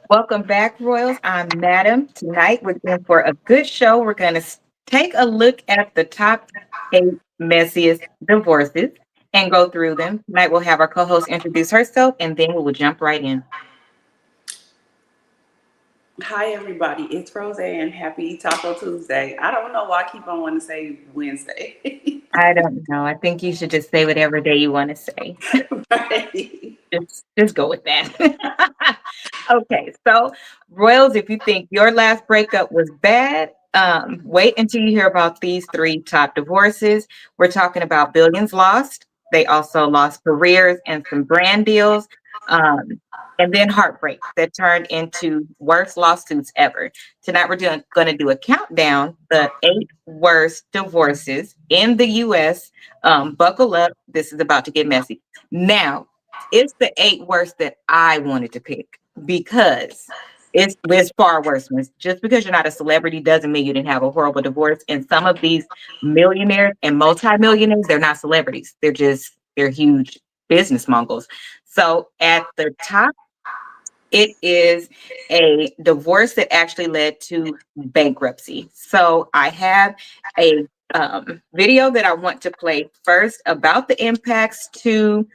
Welcome back, Royals. I'm Madam. Tonight we're going for a good show. We're going to take a look at the top 8 messiest divorces and go through them. Tonight we'll have our co-host introduce herself, and then we will jump right in. Hi everybody, it's Rose and happy Taco Tuesday. I don't know why I keep on wanting to say Wednesday. I don't know. I think you should just say whatever day you want to say. Right. Just go with that. Okay, so Royals, if you think your last breakup was bad, wait until you hear about these 3 top divorces. We're talking about billions lost. They also lost careers and some brand deals. Um, and then heartbreak that turned into worst lawsuits ever. Tonight, we're going to do a countdown, the 8 worst divorces in the US. Buckle up. This is about to get messy. Now, it's the 8 worst that I wanted to pick because it's far worse ones. Just because you're not a celebrity doesn't mean you didn't have a horrible divorce. And some of these millionaires and multimillionaires, they're not celebrities. They're huge business moguls. So at the top, it is a divorce that actually led to bankruptcy. So I have a video that I want to play first about the impacts to,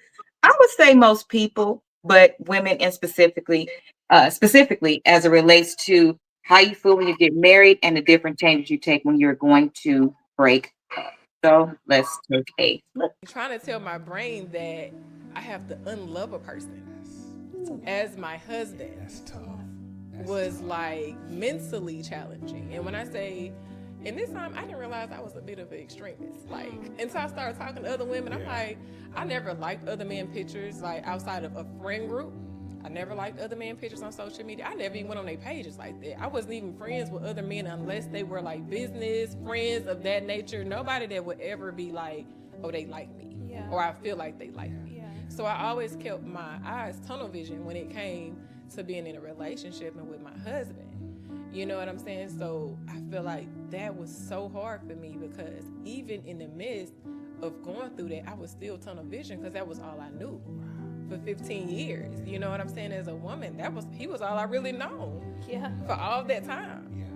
I would say, most people, but women and specifically as it relates to how you feel when you get married and the different changes you take when you're going to break up. So let's take a look. Trying to tell my brain that I have to unlove a person as my husband was like mentally challenging. And when I say, and this time I didn't realize I was a bit of an extremist. Like, until I started talking to other women, I'm like, I never liked other men pictures, like outside of a friend group. I never liked other men pictures on social media. I never even went on their pages like that. I wasn't even friends with other men unless they were like business friends of that nature. Nobody that would ever be like, oh, they like me, or I feel like they like me. So I always kept my eyes tunnel vision when it came to being in a relationship and with my husband. You know what I'm saying? So I feel like that was so hard for me because even in the midst of going through that, I was still tunnel vision because that was all I knew for 15 years. You know what I'm saying? As a woman, he was all I really known for all that time.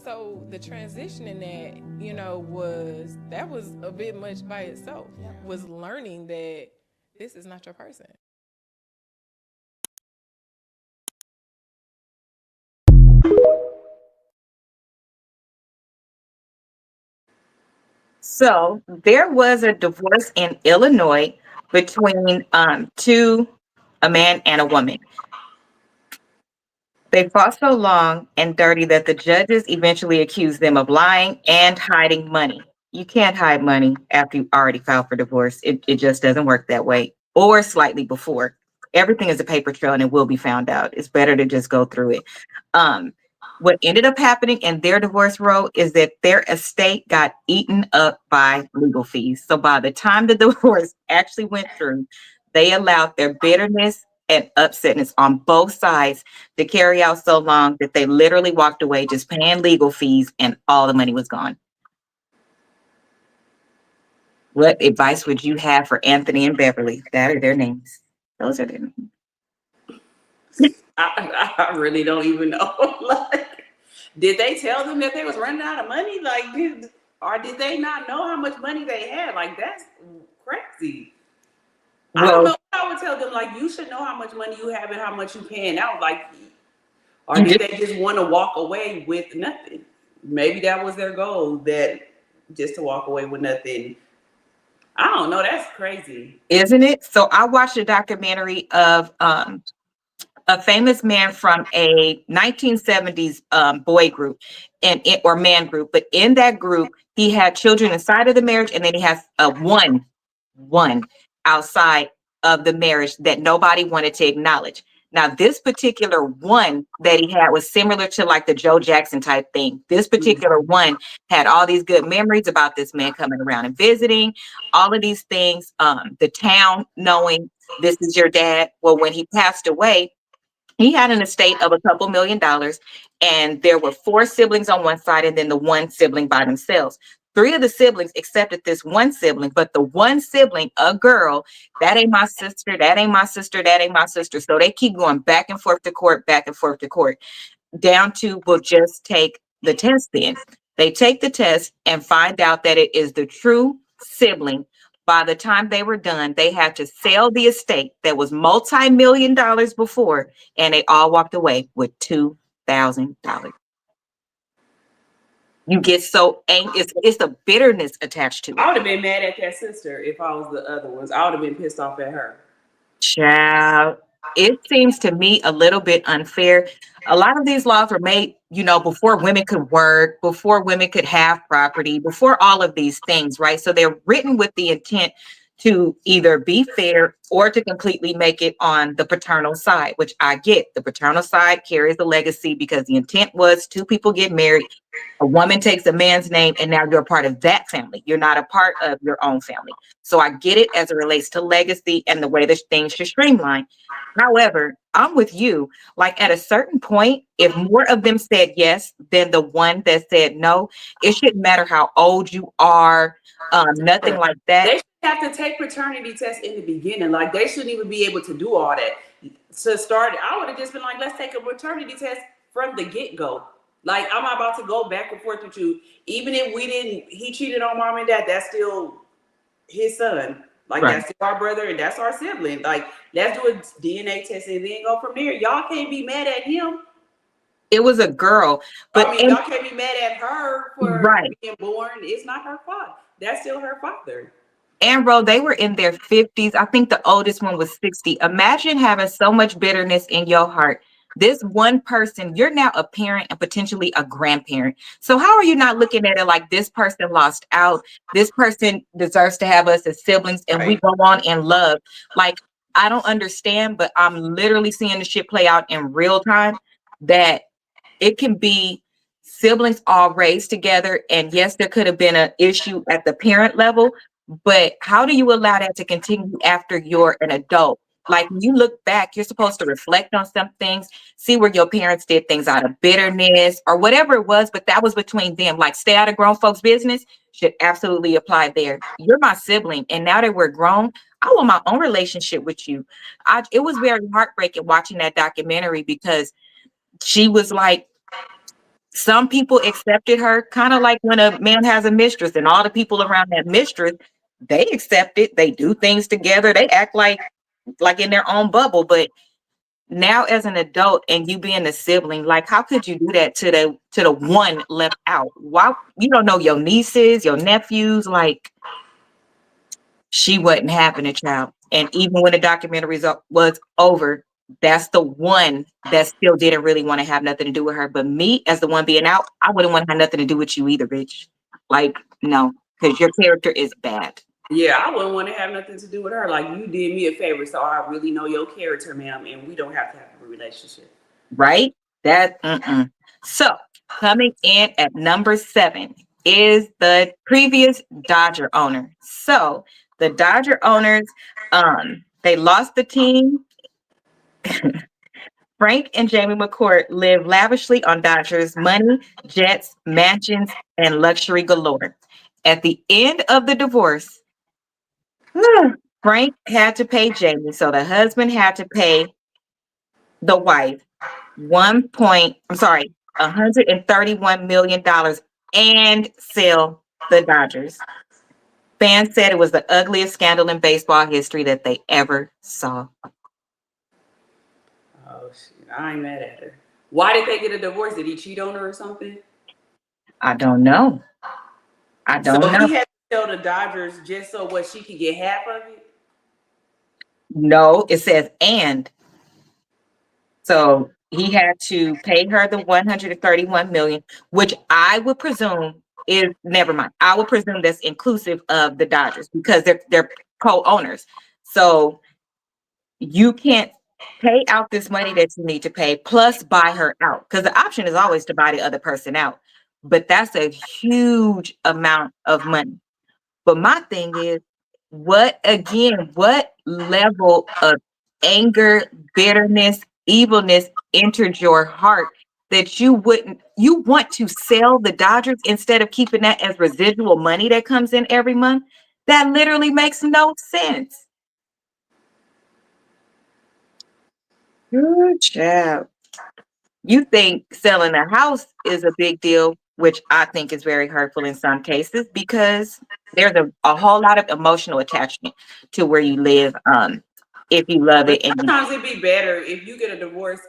So the transition in that, was a bit much by itself. Was learning that this is not your person. So there was a divorce in Illinois between a man and a woman. They fought so long and dirty that the judges eventually accused them of lying and hiding money. You can't hide money after you already filed for divorce. It just doesn't work that way, or slightly before. Everything is a paper trail and it will be found out. It's better to just go through it. Um, what ended up happening in their divorce row is that their estate got eaten up by legal fees. So by the time the divorce actually went through, they allowed their bitterness and upsetness on both sides to carry out so long that they literally walked away just paying legal fees and all the money was gone. What advice would you have for Anthony and Beverly? That are their names. Those are their names. I really don't even know. Like, did they tell them that they was running out of money? Or did they not know how much money they had? Like, that's crazy. I don't Well, know. I would tell them, like, you should know how much money you have and how much you paying out. Like, or you did just they just want to walk away with nothing? Maybe that was their goal, that just to walk away with nothing. I don't know. That's crazy. isn't it? So I watched a documentary of a famous man from a 1970s boy group or man group, but in that group he had children inside of the marriage, and then he has one outside of the marriage that nobody wanted to acknowledge. Now, this particular one that he had was similar to like the Joe Jackson type thing. This particular one had all these good memories about this man coming around and visiting, all of these things. The town knowing this is your dad. Well, when he passed away, he had an estate of a couple $1 million, and there were 4 siblings on one side and then the one sibling by themselves. Three of the siblings accepted this one sibling, but the one sibling, a girl, that ain't my sister, that ain't my sister, that ain't my sister. So they keep going back and forth to court, back and forth to court, down to will just take the test then. They take the test and find out that it is the true sibling. By the time they were done, they had to sell the estate that was multi-million dollars before, and they all walked away with $2,000. You get so angry. It's the bitterness attached to I it. would have been mad at that sister if I was the other ones. I would have been pissed off at her. Child, it seems to me a little bit unfair. A lot of these laws were made, before women could work, before women could have property, before all of these things, right? So they're written with the intent to either be fair or to completely make it on the paternal side, which I get. The paternal side carries the legacy because the intent was two people get married. A woman takes a man's name, and now you're a part of that family. You're not a part of your own family. So I get it as it relates to legacy and the way that things should streamline. However, I'm with you. Like at a certain point, if more of them said yes than the one that said no, it shouldn't matter how old you are, nothing like that. They should have to take paternity tests in the beginning. Like they shouldn't even be able to do all that to start. I would have just been like, let's take a paternity test from the get-go. Like I'm not about to go back and forth with you. Even if he cheated on mom and dad, that's still his son. Like Right. that's still our brother and that's our sibling. Like let's do a DNA test and then go from there. Y'all can't be mad at him. It was a girl, but y'all can't be mad at her for right. being born. It's not her fault. That's still her father. And bro, they were in their 50s. I think the oldest one was 60. Imagine having so much bitterness in your heart. This one person, you're now a parent and potentially a grandparent. So how are you not looking at it like this person lost out? This person deserves to have us as siblings and we go on in love. Like, I don't understand, but I'm literally seeing the shit play out in real time that it can be siblings all raised together. And yes, there could have been an issue at the parent level, but how do you allow that to continue after you're an adult? Like when you look back, you're supposed to reflect on some things, see where your parents did things out of bitterness or whatever it was, but that was between them. Like stay out of grown folks' business should absolutely apply there. You're my sibling, and now that we're grown, I want my own relationship with you. It was very heartbreaking watching that documentary because she was like, some people accepted her kind of like when a man has a mistress and all the people around that mistress, they accept it. They do things together. They act like in their own bubble. But now as an adult and you being a sibling, like how could you do that to the one left out? Why you don't know your nieces, your nephews, like she wasn't having a child. And even when the documentary was over, that's the one that still didn't really want to have nothing to do with her. But me, as the one being out, I wouldn't want to have nothing to do with you either, bitch. Like, no, because your character is bad. Yeah, I wouldn't want to have nothing to do with her. Like, you did me a favor, so I really know your character, ma'am, and we don't have to have a relationship. Right? So, coming in at number 7 is the previous Dodger owner. So, the Dodger owners, they lost the team. Frank and Jamie McCourt live lavishly on Dodgers' money, jets, mansions, and luxury galore. At the end of the divorce, Frank had to pay Jamie, so the husband had to pay the wife $131 million and sell the Dodgers. Fans said it was the ugliest scandal in baseball history that they ever saw. Oh, shit. I ain't mad at her. Why did they get a divorce? Did he cheat on her or something? I don't know. So he had to sell the Dodgers just so what she could get half of it? No, it says and. So he had to pay her the 131 million, which I would presume is never mind. I would presume that's inclusive of the Dodgers because they're co-owners. So you can't pay out this money that you need to pay plus buy her out because the option is always to buy the other person out. But that's a huge amount of money. But my thing is, what level of anger, bitterness, evilness entered your heart that you you want to sell the Dodgers instead of keeping that as residual money that comes in every month. That literally makes no sense. Good job. You think selling a house is a big deal, which I think is very hurtful in some cases because there's a whole lot of emotional attachment to where you live. If you love But it and sometimes it'd be better if you get a divorce,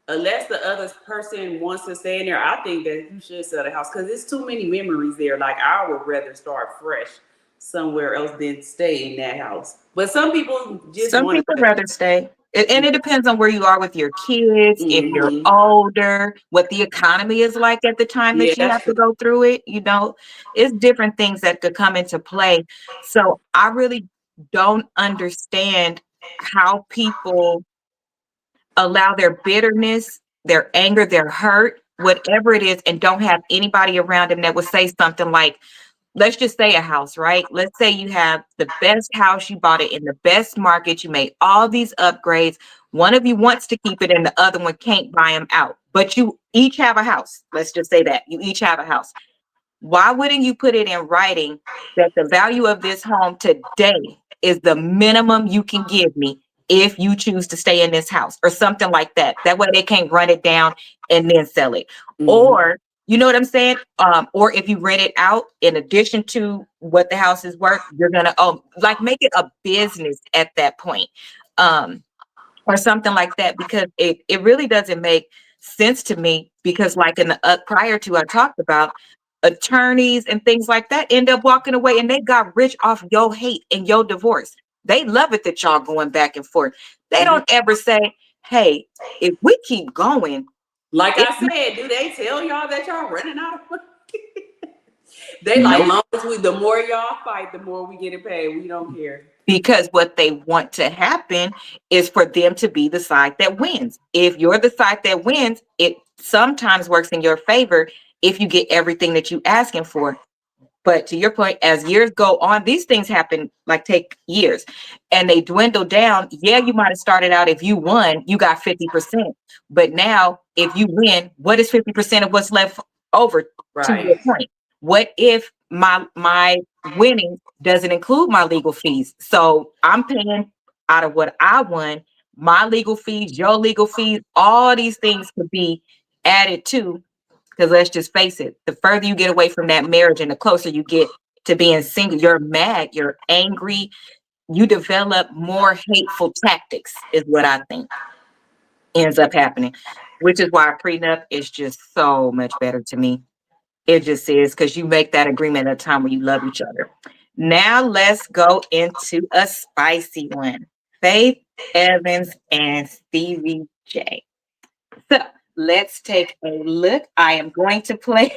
unless the other person wants to stay in there. I think that you should sell the house because there's too many memories there. Like I would rather start fresh somewhere else than stay in that house. But some people just some want people to. rather stay. And it depends on where you are with your kids, if you're Mm-hmm. older, what the economy is like at the time Yeah, that you that's have true. to go through it. It's different things that could come into play. So I really don't understand how people allow their bitterness, their anger, their hurt, whatever it is, and don't have anybody around them that would say something like, let's just say a house, right? Let's say you have the best house, you bought it in the best market, you made all these upgrades. One of you wants to keep it and the other one can't buy them out, but you each have a house. Let's just say that you each have a house. Why wouldn't you put it in writing that the value of this home today is the minimum you can give me if you choose to stay in this house or something like that? That way they can't run it down and then sell it. Mm-hmm. Or, you know what I'm saying? Or if you rent it out in addition to what the house is worth, you're gonna like make it a business at that point. Um, or something like that, because it really doesn't make sense to me, because like in the prior to I talked about, attorneys and things like that end up walking away and they got rich off your hate and your divorce. They love it that y'all going back and forth. They Mm-hmm. don't ever say, hey, if we keep going, Like it I said, do they tell y'all that y'all running out of money? They like, no, long as the more y'all fight, the more we get it paid. We don't care. because what they want to happen is for them to be the side that wins. If you're the side that wins, it sometimes works in your favor if you get everything that you asking for. But to your point, as years go on, these things happen, like take years and they dwindle down. Yeah, you might have started out, if you won, you got 50%. But now, if you win, what is 50% of what's left over? To your Right. point, what if my winning doesn't include my legal fees? So I'm paying out of what I won, my legal fees, your legal fees, all these things could be added to. Because let's just face it, the further you get away from that marriage and the closer you get to being single, you're mad, you're angry, you develop more hateful tactics, is what I think ends up happening, which is why a prenup is just so much better to me. It just is, because you make that agreement at a time when you love each other. Now let's go into a spicy one. Faith Evans and Stevie J. So let's take a look. I am going to play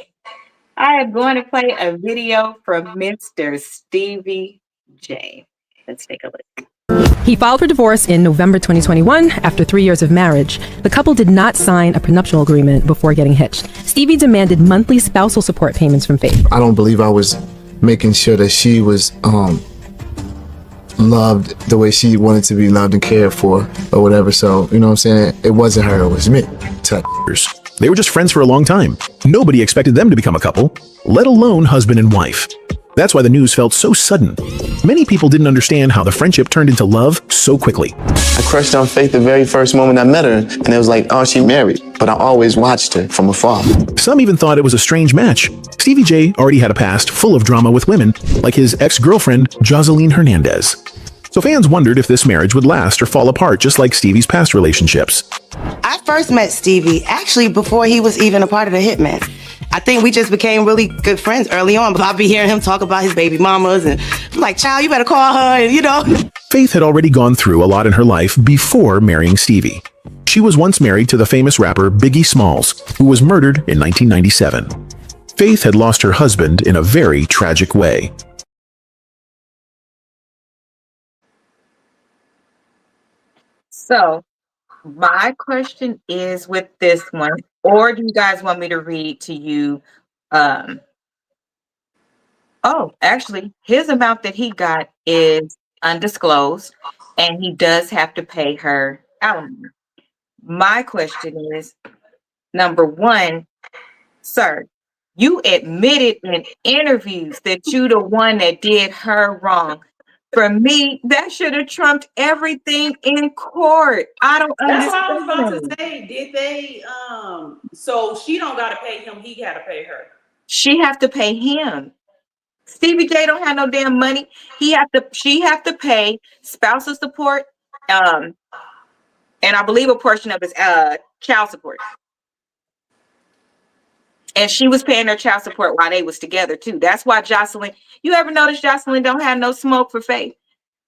a video from Mr. Stevie J. Let's take a look. He filed for divorce in November 2021 after 3 years of marriage. The couple did not sign a prenuptial agreement before getting hitched. Stevie demanded monthly spousal support payments from Faith. I don't believe I was making sure that she was loved the way she wanted to be loved and cared for or whatever. So, you know what I'm saying? It wasn't her, it was me. They were just friends for a long time. Nobody expected them to become a couple, let alone husband and wife. That's why the news felt so sudden. Many people didn't understand how the friendship turned into love so quickly. I crushed on Faith the very first moment I met her, and it was like, oh, she married. But I always watched her from afar. Some even thought it was a strange match. Stevie J already had a past full of drama with women, like his ex-girlfriend, Joseline Hernandez. So fans wondered if this marriage would last or fall apart just like Stevie's past relationships. I first met Stevie actually before he was even a part of the Hitmen. I think we just became really good friends early on, but I'll be hearing him talk about his baby mamas, and I'm like, child, you better call her, and you know. Faith had already gone through a lot in her life before marrying Stevie. She was once married to the famous rapper Biggie Smalls, who was murdered in 1997. Faith had lost her husband in a very tragic way. So my question is with this one, or do you guys want me to read to you? Oh, actually, his amount that he got is undisclosed, and he does have to pay her alimony. My question is, number one, Sir, you admitted in interviews that you the one that did her wrong. For me, that should have trumped everything in court. I don't That's what I was about to understand. say. Did they so she don't gotta pay him, he gotta pay her. She have to pay him. Stevie J don't have no damn money. She have to pay spousal support, um, and I believe a portion of his child support. And she was paying her child support while they was together too. That's why Jocelyn, you ever notice Jocelyn don't have no smoke for Faith?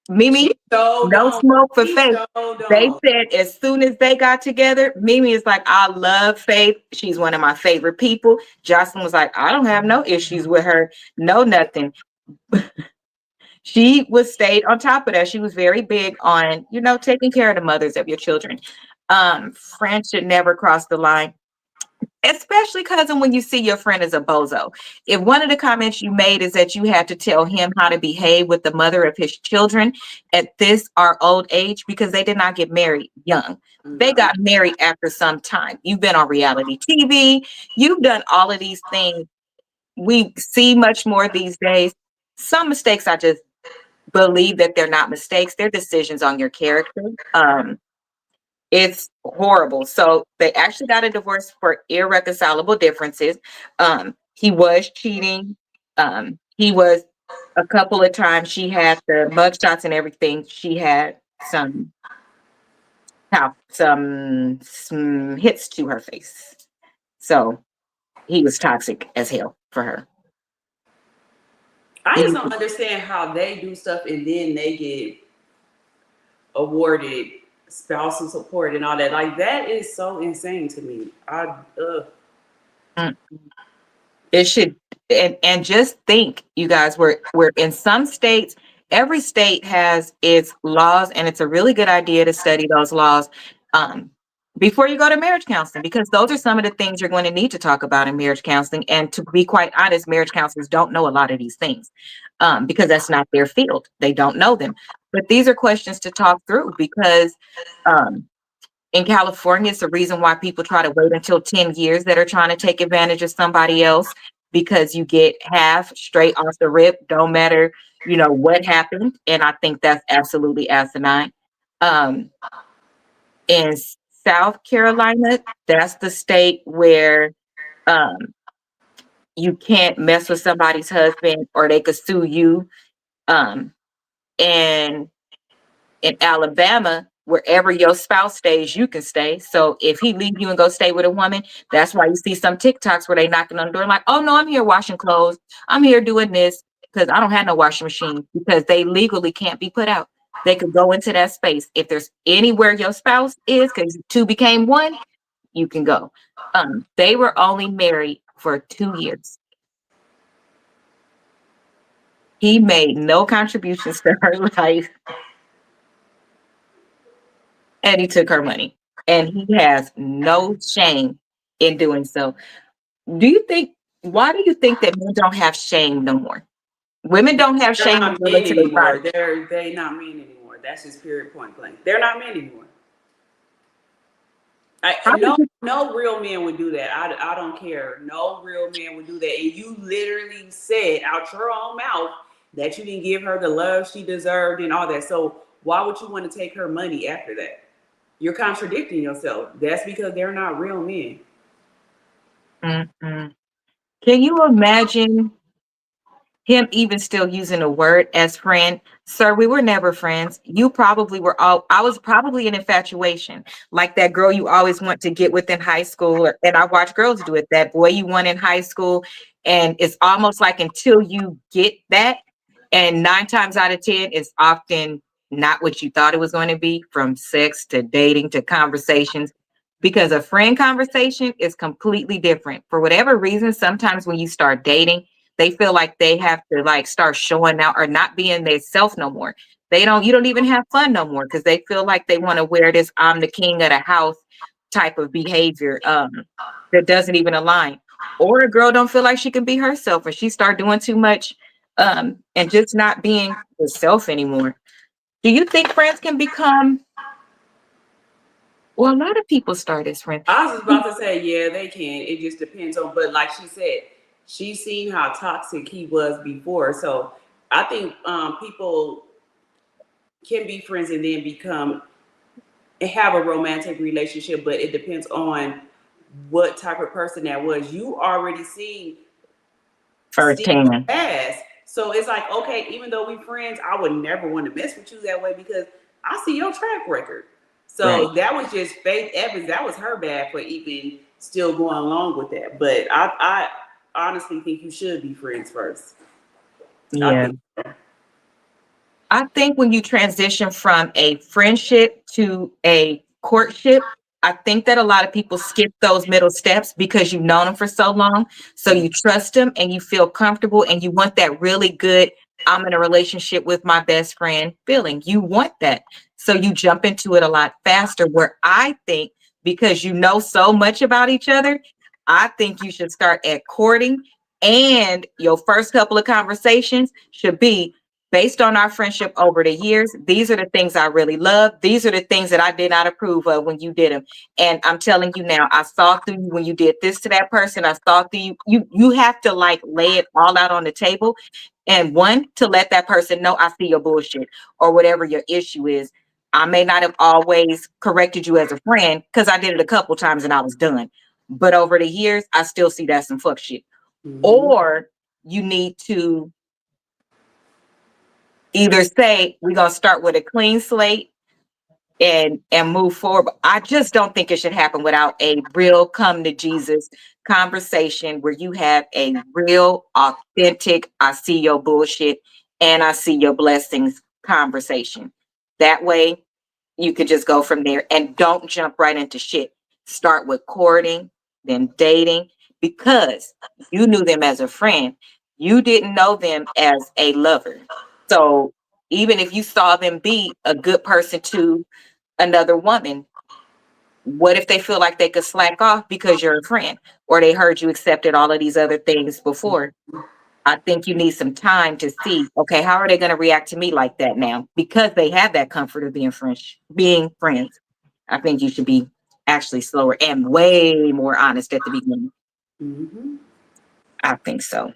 Mimi, She so no don't. smoke for She Faith. so They don't. said as soon as they got together, Mimi is like, I love Faith. She's one of my favorite people. Jocelyn was like, I don't have no issues with her. No, nothing. She was stayed on top of that. She was very big on, taking care of the mothers of your children. Friends should never cross the line. Especially cousin, when you see your friend as a bozo. If one of the comments you made is that you had to tell him how to behave with the mother of his children at this our old age, because they did not get married young. They No. got married after some time. You've been on reality TV. You've done all of these things. We see much more these days. Some mistakes, I just believe that they're not mistakes. They're decisions on your character. It's horrible. So they actually got a divorce for irreconcilable differences. He was cheating. He was a couple of times. She had the mugshots and everything. She had some hits to her face. So he was toxic as hell for her. I just don't understand how they do stuff and then they get awarded spousal support and all that. Like, that is so insane to me. Mm. It should, and just think, you guys, we're in some states, every state has its laws, and it's a really good idea to study those laws before you go to marriage counseling, because those are some of the things you're going to need to talk about in marriage counseling. And to be quite honest, marriage counselors don't know a lot of these things because that's not their field. They don't know them. But these are questions to talk through, because in California, it's the reason why people try to wait until 10 years that are trying to take advantage of somebody else, because you get half straight off the rip. Don't matter, what happened. And I think that's absolutely asinine. In South Carolina, that's the state where um, you can't mess with somebody's husband or they could sue you. And in Alabama, wherever your spouse stays, you can stay. So if he leave you and go stay with a woman, that's why you see some TikToks where they knocking on the door like, oh no, I'm here washing clothes. I'm here doing this because I don't have no washing machine, because they legally can't be put out. They could go into that space. If there's anywhere your spouse is, because two became one, you can go. They were only married for 2 years. He made no contributions to her life, and he took her money, and he has no shame in doing so. Why do you think that men don't have shame no more? Women don't have They're shame not to go men into their anymore. body. They not men anymore. That's just period, point blank. They're not men anymore. How would you, No real man would do that. I don't care. No real man would do that. And you literally said out your own mouth that you didn't give her the love she deserved and all that. So why would you want to take her money after that? You're contradicting yourself. That's because they're not real men. Mm-mm. Can you imagine him even still using a word as friend? Sir, we were never friends. You probably were I was probably an infatuation, like that girl you always want to get with in high school. And I watch girls do it, that boy you want in high school. And it's almost like until you get that, and 9 times out of 10, it's often not what you thought it was going to be, from sex to dating to conversations. Because a friend conversation is completely different. For whatever reason, sometimes when you start dating, they feel like they have to like start showing out or not being their self no more. You don't even have fun no more, because they feel like they want to wear this I'm the king of the house type of behavior that doesn't even align. Or a girl don't feel like she can be herself, or she start doing too much and just not being herself anymore. Do you think friends can become Well, a lot of people start as friends. I was about to say, yeah, they can. It just depends on, but like she said, she's seen how toxic he was before. So I think people can be friends and then have a romantic relationship, but it depends on what type of person that was. You already seen Steve Firsthand. past. So it's like, okay, even though we friends, I would never want to mess with you that way because I see your track record. So Right. that was just Faith Evans. That was her bad for even still going along with that. But I honestly think you should be friends first. Yeah. I think when you transition from a friendship to a courtship, I think that a lot of people skip those middle steps because you've known them for so long. So you trust them and you feel comfortable and you want that really good, I'm in a relationship with my best friend feeling. You want that. So you jump into it a lot faster. Where I think because you know so much about each other, I think you should start at courting. And your first couple of conversations should be based on our friendship over the years. These are the things I really love. These are the things that I did not approve of when you did them. And I'm telling you now, I saw through you when you did this to that person. I saw through you. You have to like lay it all out on the table. And one, to let that person know I see your bullshit or whatever your issue is. I may not have always corrected you as a friend because I did it a couple times and I was done. But over the years, I still see that some fuck shit. Mm-hmm. Or you need to either say we're gonna start with a clean slate and move forward. But I just don't think it should happen without a real come to Jesus conversation where you have a real authentic I see your bullshit and I see your blessings conversation. That way you could just go from there and don't jump right into shit. Start with courting, then dating, because you knew them as a friend. You didn't know them as a lover. So even if you saw them be a good person to another woman, what if they feel like they could slack off because you're a friend or they heard you accepted all of these other things before? I think you need some time to see, okay, how are they going to react to me like that now? Because they have that comfort of being friends. I think you should be actually slower and way more honest at the beginning. Mm-hmm. I think so.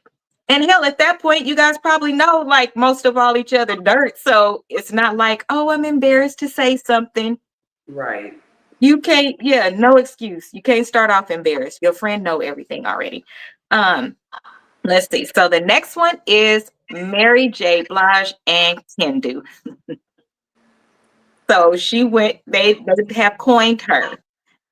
And hell, at that point, you guys probably know like most of all each other dirt. So it's not like, oh, I'm embarrassed to say something. Right. You can't, yeah, no excuse. You can't start off embarrassed. Your friend know everything already. Um, let's see. So the next one is Mary J. Blige and Kendu. So they have coined her,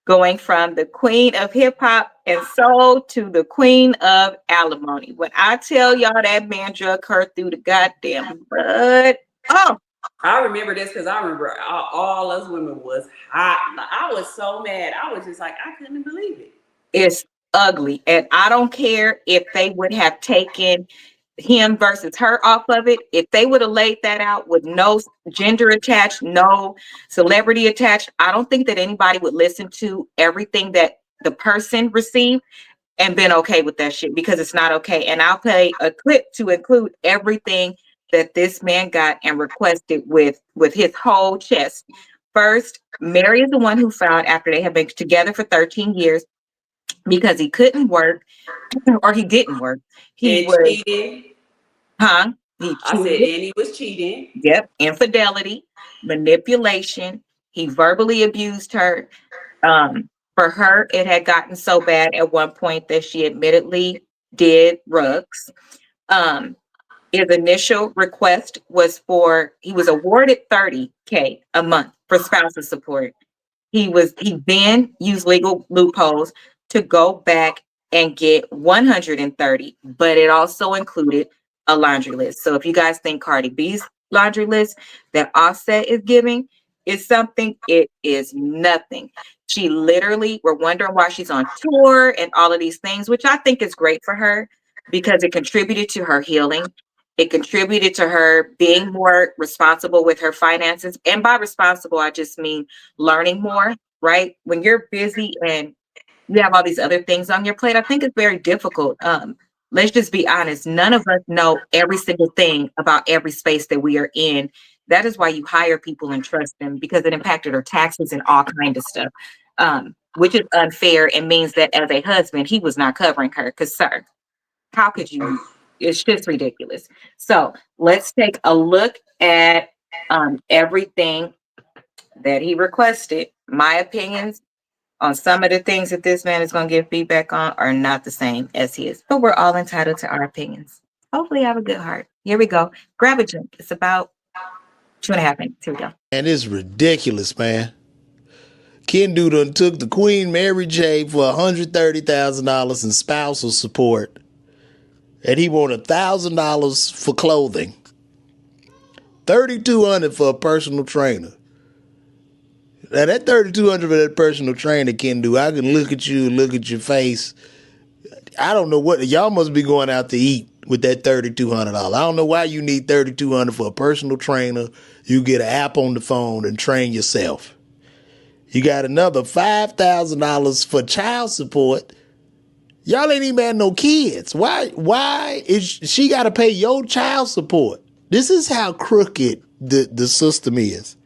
going from the queen of hip hop and soul to the queen of alimony. When I tell y'all that man drug her through the goddamn mud. Oh, I remember this because I remember all us women was hot. Like, I was so mad. I was just like, I couldn't believe it. it's ugly. And I don't care if they would have taken him versus her off of it. If they would have laid that out with no gender attached, no celebrity attached, I don't think that anybody would listen to everything that the person received and been okay with that shit because it's not okay. And I'll play a clip to include everything that this man got and requested with his whole chest. First, Mary is the one who found after they had been together for 13 years because he couldn't work or he didn't work. He And was, cheating. he I said, cheated. and he was cheating. Yep. Infidelity, manipulation. He verbally abused her. For her, it had gotten so bad at one point that she admittedly did drugs. Um, his initial request was he was awarded 30K a month for spousal support. He then used legal loopholes to go back and get 130, but it also included a laundry list. So if you guys think Cardi B's laundry list that Offset is giving is something, it is nothing. She literally, we're wondering why she's on tour and all of these things, which I think is great for her because it contributed to her healing. It contributed to her being more responsible with her finances. And by responsible, I just mean learning more, right? When you're busy and you have all these other things on your plate, I think it's very difficult. Let's just be honest. None of us know every single thing about every space that we are in That is why you hire people and trust them, because it impacted her taxes and all kind of stuff, which is unfair and means that as a husband, he was not covering her. Because, sir, how could you? It's just ridiculous. So let's take a look at everything that he requested. My opinions on some of the things that this man is going to give feedback on are not the same as his, but we're all entitled to our opinions. Hopefully, you have a good heart. Here we go. Grab a drink. It's about 2.5 minutes. Here we go. And it's ridiculous, man. Kendu done took the Queen Mary J for $130,000 in spousal support, and he wanted $1,000 for clothing, $3,200 for a personal trainer. Now that $3,200 for that personal trainer, Kendu, I can look at you, look at your face. I don't know what y'all must be going out to eat with that $3,200. I don't know why you need $3,200 for a personal trainer. You get an app on the phone and train yourself. You got another $5,000 for child support. Y'all ain't even had no kids. Why is she got to pay your child support? This is how crooked the system is.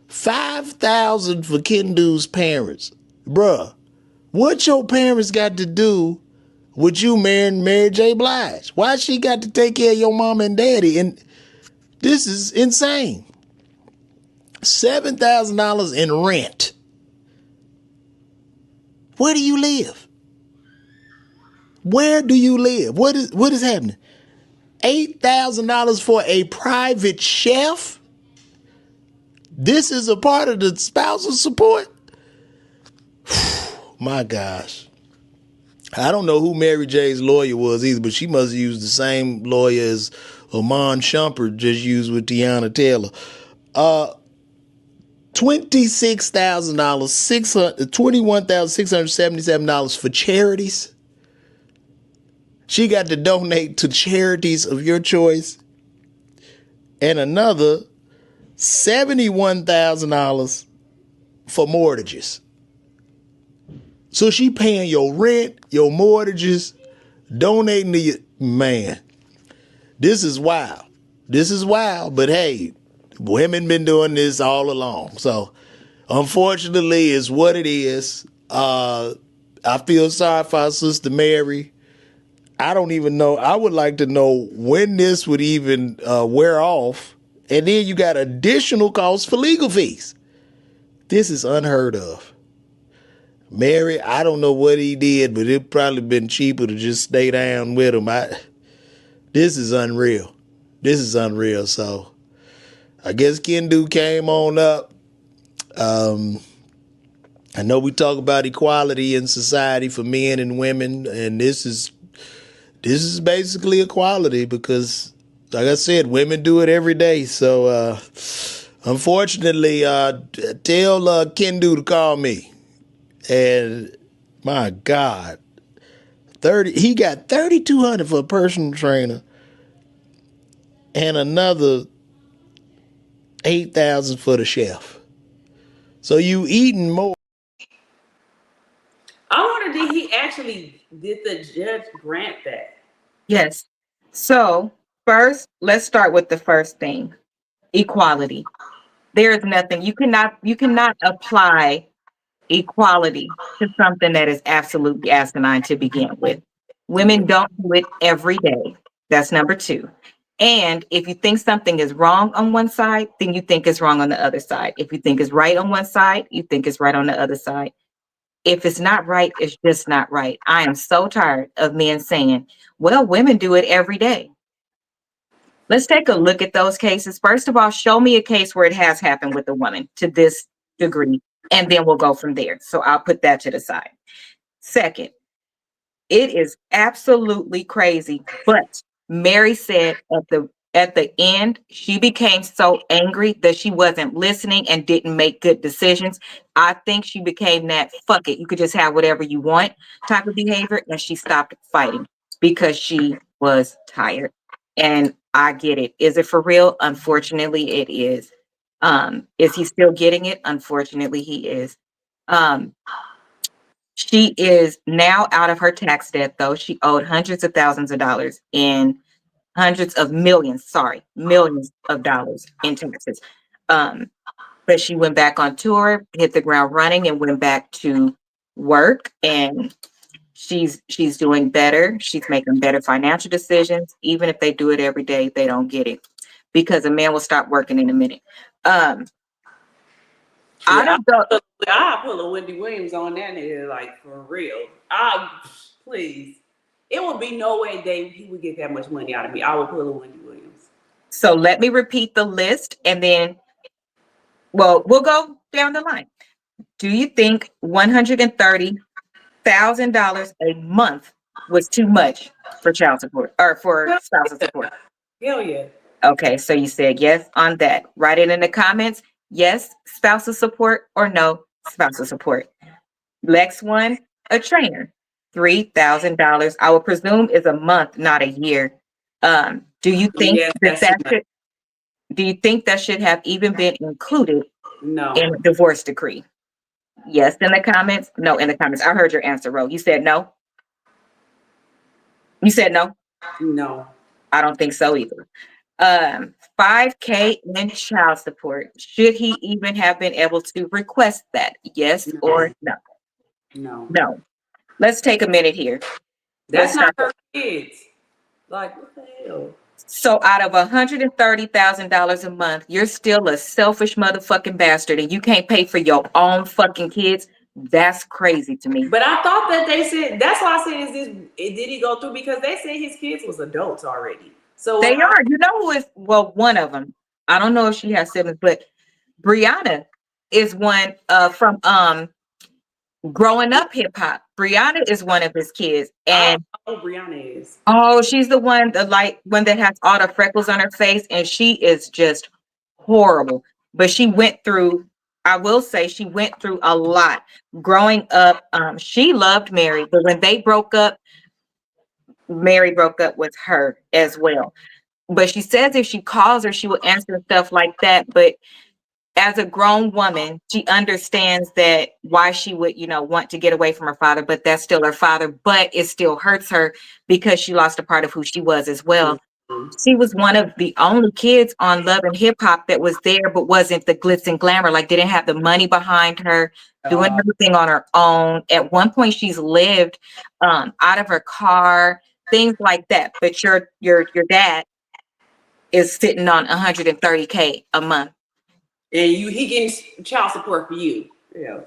$5,000 for Kendu's parents. Bruh, what your parents got to do with you marrying Mary J. Blige? Why she got to take care of your mom and daddy? And this is insane. $7,000 in rent. Where do you live? Where do you live? What is happening? $8,000 for a private chef? This is a part of the spousal support? My gosh. I don't know who Mary J's lawyer was either, but she must have used the same lawyer as Amon Shumpert just used with Tiana Taylor. $26,000, $21,677 for charities. She got to donate to charities of your choice. And another $71,000 for mortgages. So she paying your rent, your mortgages, donating to your man. This is wild. This is wild, but hey, women been doing this all along. So unfortunately, it's what it is. I feel sorry for our sister Mary. I don't even know. I would like to know when this would even wear off. And then you got additional costs for legal fees. This is unheard of. Mary, I don't know what he did, but it probably been cheaper to just stay down with him. This is unreal. This is unreal. So I guess Kendu came on up. I know we talk about equality in society for men and women, and this is basically equality because, like I said, women do it every day. So unfortunately, tell Kendu to call me. And my God, he got $3,200 for a personal trainer and another $8,000 for the chef. So you eating more. I wonder, did the judge grant that? Yes. So first, let's start with the first thing: equality. There is nothing you cannot apply equality to something that is absolutely asinine to begin with. Women don't do it every day. That's number two. And if you think something is wrong on one side, then you think it's wrong on the other side. If you think it's right on one side, you think it's right on the other side. If it's not right, it's just not right. I am so tired of men saying, well, women do it every day. Let's take a look at those cases. First of all, show me a case where it has happened with a woman to this degree, and then we'll go from there. So I'll put that to the side. Second, it is absolutely crazy, but Mary said at the end, she became so angry that she wasn't listening and didn't make good decisions. I think she became that fuck it, you could just have whatever you want type of behavior, and she stopped fighting because she was tired. And I get it. Is it for real? Unfortunately, it is. Is he still getting it? Unfortunately, he is. She is now out of her tax debt, though. She owed hundreds of thousands of dollars in hundreds of millions, millions of dollars in taxes. But she went back on tour, hit the ground running, and went back to work. And she's doing better. She's making better financial decisions. Even if they do it every day, they don't get it because a man will stop working in a minute. I put a Wendy Williams on that nigga, like for real. Please. It would be no way he would get that much money out of me. I would put a Wendy Williams. So let me repeat the list and then, well, we'll go down the line. Do you think $130,000 a month was too much for child support or for spousal support? Hell yeah. Okay, so you said yes on that. Write it in the comments. Yes, spousal support, or no, spousal support. Next one, a trainer, $3,000. I would presume is a month, not a year. Do you think do you think that should have even been included in a divorce decree? Yes in the comments, no in the comments. I heard your answer, Ro. You said no? You said no? No. I don't think so either. $5,000 in child support. Should he even have been able to request that? Yes or no? No. Let's take a minute here. That's not her kids. Like, what the hell? So out of $130,000 a month, you're still a selfish motherfucking bastard and you can't pay for your own fucking kids. That's crazy to me. But I thought that they said, that's why I said, did he go through? Because they said his kids was adults already. So they are. You know who is, well, one of them. I don't know if she has siblings, but Brianna is one from Growing Up Hip Hop. Brianna is one of his kids. And Brianna is. Oh, she's the one that has all the freckles on her face, and she is just horrible. But she went through, I will say, she went through a lot growing up. She loved Mary, but when they broke up, Mary broke up with her as well. But she says if she calls her, she will answer stuff like that. But as a grown woman, she understands that why she would, want to get away from her father, but that's still her father, but it still hurts her because she lost a part of who she was as well. She was one of the only kids on Love and Hip Hop that was there, but wasn't the glitz and glamour, like didn't have the money behind her, doing everything on her own. At one point she's lived out of her car, things like that. But your dad is sitting on $130K a month. And he getting child support for you. Yeah.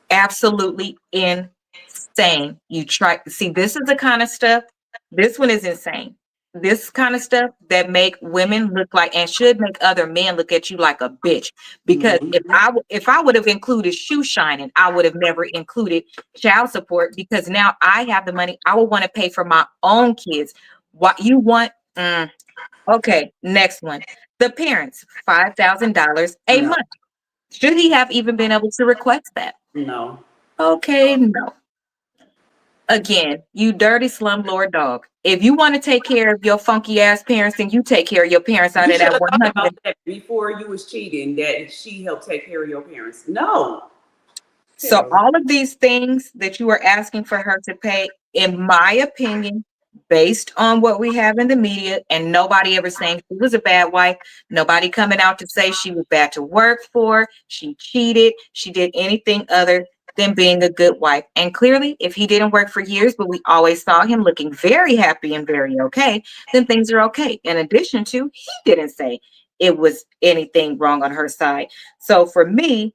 Absolutely insane. You try, see, this is the kind of stuff, this one is insane. This kind of stuff that make women look like, and should make other men look at you like a bitch. Because if I would have included shoe shining, I would have never included child support, because now I have the money. I would want to pay for my own kids. What you want? Okay, next one. The parents, $5,000 a month. Should he have even been able to request that? No. Okay, no. Again, you dirty slumlord dog. If you want to take care of your funky ass parents, then you take care of your parents out of that 100. About that before you was cheating, that she helped take care of your parents. No. So all of these things that you are asking for her to pay, in my opinion, based on what we have in the media, and nobody ever saying she was a bad wife, nobody coming out to say she was bad to work for, she cheated, she did anything other than being a good wife. And clearly, if he didn't work for years, but we always saw him looking very happy and very okay, then things are okay. In addition to, he didn't say it was anything wrong on her side. So for me,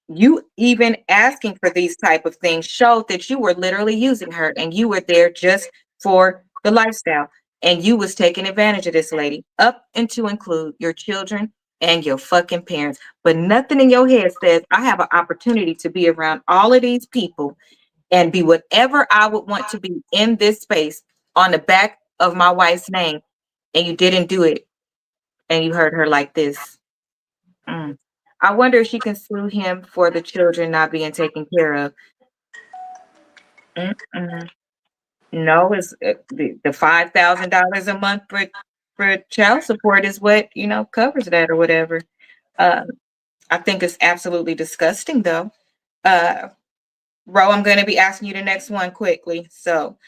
you even asking for these type of things showed that you were literally using her, and you were there just for the lifestyle, and you was taking advantage of this lady, up and to include your children and your fucking parents. But nothing in your head says I have an opportunity to be around all of these people and be whatever I would want to be in this space on the back of my wife's name, and you didn't do it, and you hurt her like this. I wonder if she can sue him for the children not being taken care of. No, it's the $5,000 a month for child support is what covers that or whatever. I think it's absolutely disgusting, though. Ro, I'm going to be asking you the next one quickly. So,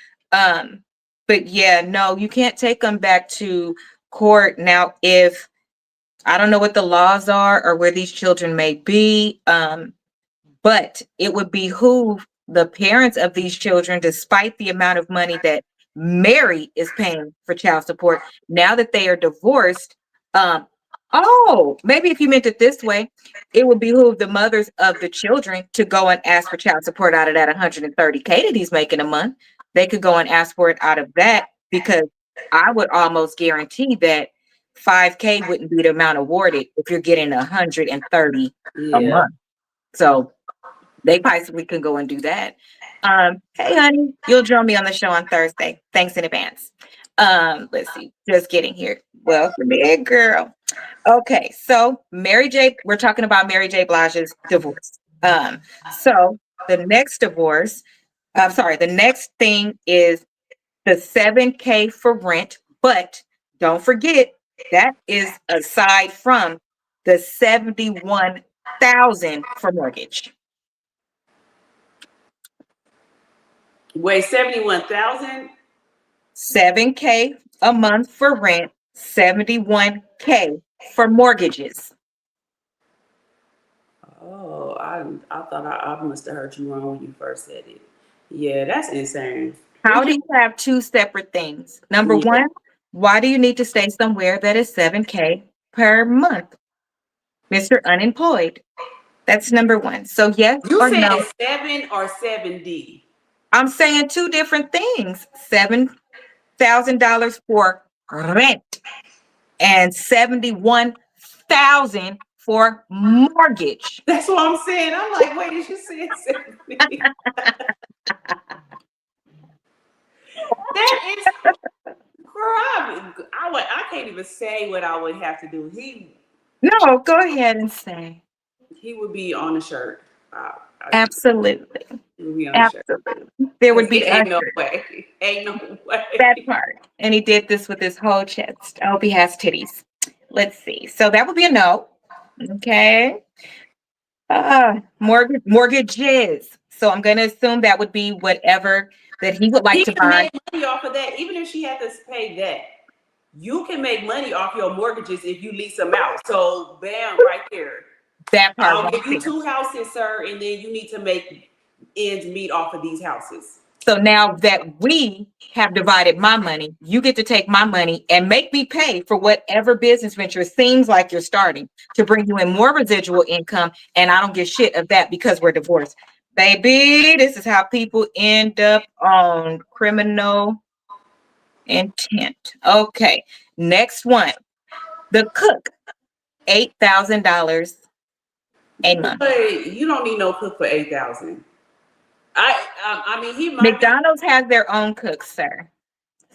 But yeah, no, you can't take them back to court. Now, if I don't know what the laws are or where these children may be, but it would behoove the parents of these children, despite the amount of money that Mary is paying for child support, now that they are divorced. Oh, maybe if you meant it this way, it would behoove the mothers of the children to go and ask for child support out of that 130K that he's making a month. They could go and ask for it out of that, because I would almost guarantee that 5K wouldn't be the amount awarded if you're getting 130 a Yeah. month. So they possibly could go and do that. Hey, honey, you'll join me on the show on Thursday. Thanks in advance. Let's see, just getting here. Welcome in, girl. Okay, so Mary J. We're talking about Mary J. Blige's divorce. So the next divorce, the next thing is the 7K for rent, but don't forget that is aside from the 71,000 for mortgage. Wait, 71,000? 7K a month for rent, 71K for mortgages. Oh, I thought I must have heard you wrong when you first said it. Yeah, that's insane. How do you have two separate things? Number Yeah. one, why do you need to stay somewhere that is 7K per month? Mr. Unemployed. That's number one. So yes You or said no? 7 or 7D? I'm saying two different things. $7,000 for rent and 71,000 for mortgage. That's what I'm saying. I'm like, wait, did you say 70? That is, I can't even say what I would have to do. No, go ahead and say. He would be on the shirt. Absolutely. He would be on the shirt. Absolutely. There would be Ain't no usher. way. Ain't no way. That part. And he did this with his whole chest. I hope he has titties. Let's see. So that would be a no. Okay. Mortgages. So I'm going to assume that would be whatever that he would like He to can buy. make money off of that, even if she had to pay that. You can make money off your mortgages if you lease them out. So, bam, right there. That part. I'll right give you there. 2 houses, sir, and then you need to make ends meet off of these houses. So now that we have divided my money, you get to take my money and make me pay for whatever business venture seems like you're starting to bring you in more residual income. And I don't get shit of that because we're divorced. Baby, this is how people end up on criminal intent. Okay, next one. The cook, $8,000 a month. But you don't need no cook for 8,000. I mean, he might McDonald's has their own cooks, sir.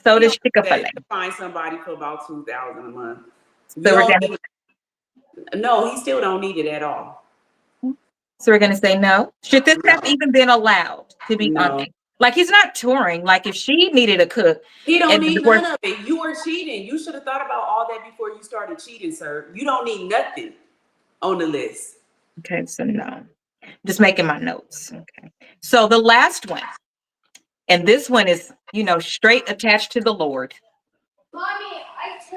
So does Chick-fil-A. find somebody for about 2,000 a month. So No, he still don't need it at all. So we're gonna say no. Should this have even been allowed to be on? Like, he's not touring. Like, if she needed a cook, he don't need none of it. You were cheating. You should have thought about all that before you started cheating, sir. You don't need nothing on the list. Okay, so no. Just making my notes. Okay. So the last one, and this one is, straight attached to the Lord.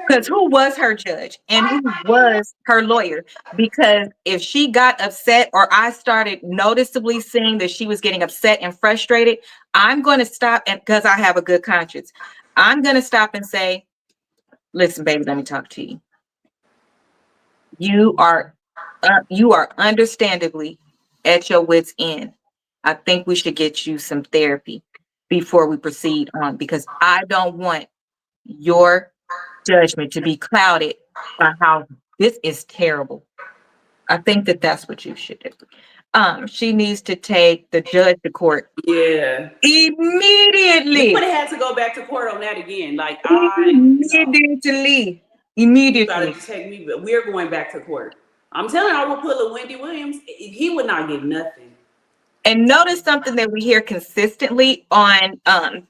Because who was her judge and who was her lawyer? Because if she got upset or I started noticeably seeing that she was getting upset and frustrated, I'm going to stop, and because I have a good conscience, I'm going to stop and say, listen, baby, let me talk to you. You are understandably at your wit's end. I think we should get you some therapy before we proceed on, because I don't want your judgment to be clouded by how this is terrible. I think that's what you should do. She needs to take the judge to court. Yeah. Immediately. You would have had to go back to court on that again. Like, Immediately. Try to take me, but we're going back to court. I'm telling you, I will pull a Wendy Williams. He would not get nothing. And notice something that we hear consistently on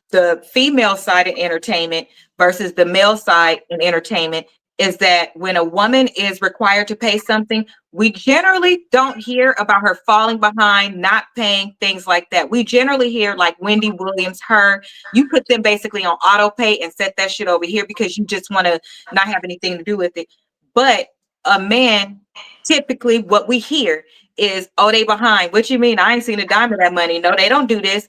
the female side in entertainment versus the male side in entertainment is that when a woman is required to pay something, we generally don't hear about her falling behind, not paying, things like that. We generally hear like Wendy Williams, her, you put them basically on auto pay and set that shit over here because you just want to not have anything to do with it. But a man, typically what we hear is, oh, they behind. What you mean? I ain't seen a dime of that money. No, they don't do this.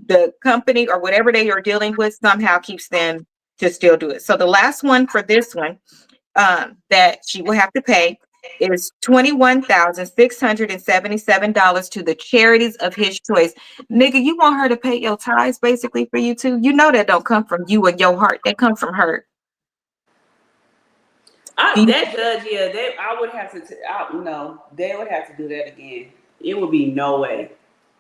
The company or whatever they are dealing with somehow keeps them to still do it. So the last one for this one that she will have to pay is $21,677 to the charities of his choice. Nigga, you want her to pay your tithes basically for you too? You know that don't come from you and your heart. That come from her. That judge, yeah, I would have to. No, they would have to do that again. It would be no way.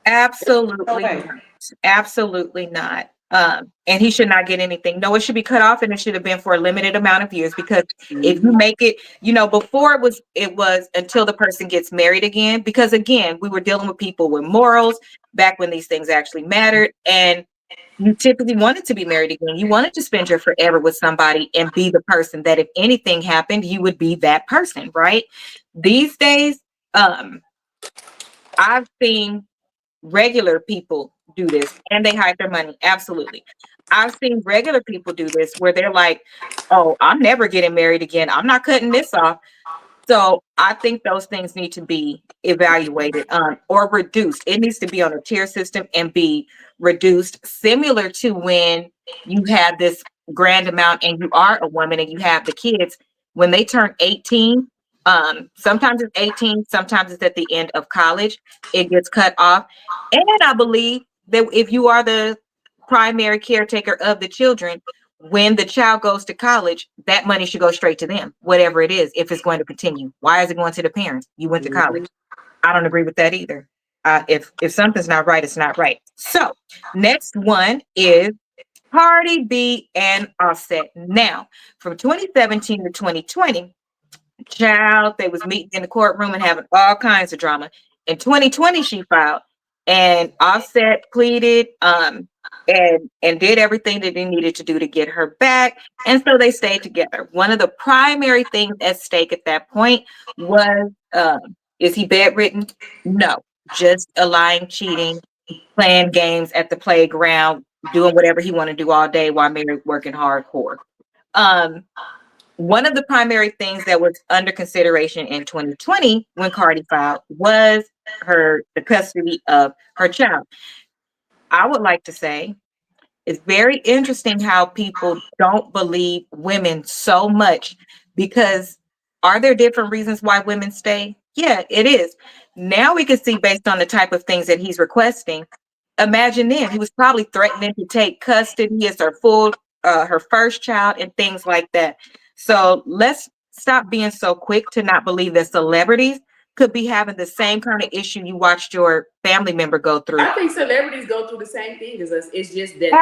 Absolutely not. Absolutely not. And he should not get anything. No, it should be cut off, and it should have been for a limited amount of years. Because if you make it, before it was until the person gets married again. Because again, we were dealing with people with morals back when these things actually mattered, and you typically wanted to be married again. You wanted to spend your forever with somebody and be the person that if anything happened, you would be that person, right? These days, I've seen regular people do this and they hide their money. Absolutely. I've seen regular people do this where they're like, oh, I'm never getting married again. I'm not cutting this off. So I think those things need to be evaluated or reduced. It needs to be on a tier system and be reduced, similar to when you have this grand amount and you are a woman and you have the kids. When they turn 18, sometimes it's 18, sometimes it's at the end of college, it gets cut off. And I believe that if you are the primary caretaker of the children, when the child goes to college, that money should go straight to them, whatever it is, if it's going to continue. Why is it going to the parents? You went to college. I don't agree with that either. If something's not right, it's not right. So next one is Cardi B and Offset. Now, from 2017 to 2020, child, they was meeting in the courtroom and having all kinds of drama. In 2020, she filed, and Offset pleaded and did everything that they needed to do to get her back. And so they stayed together. One of the primary things at stake at that point was, is he bedridden? No, just a lying, cheating, playing games at the playground, doing whatever he want to do all day while married, working hardcore. One of the primary things that was under consideration in 2020 when Cardi filed was the custody of her child. I would like to say it's very interesting how people don't believe women so much, because are there different reasons why women stay? Yeah, it is. Now we can see based on the type of things that he's requesting. Imagine then, he was probably threatening to take custody as her first child and things like that. So let's stop being so quick to not believe that celebrities could be having the same kind of issue you watched your family member go through. I think celebrities go through the same thing as us. It's just that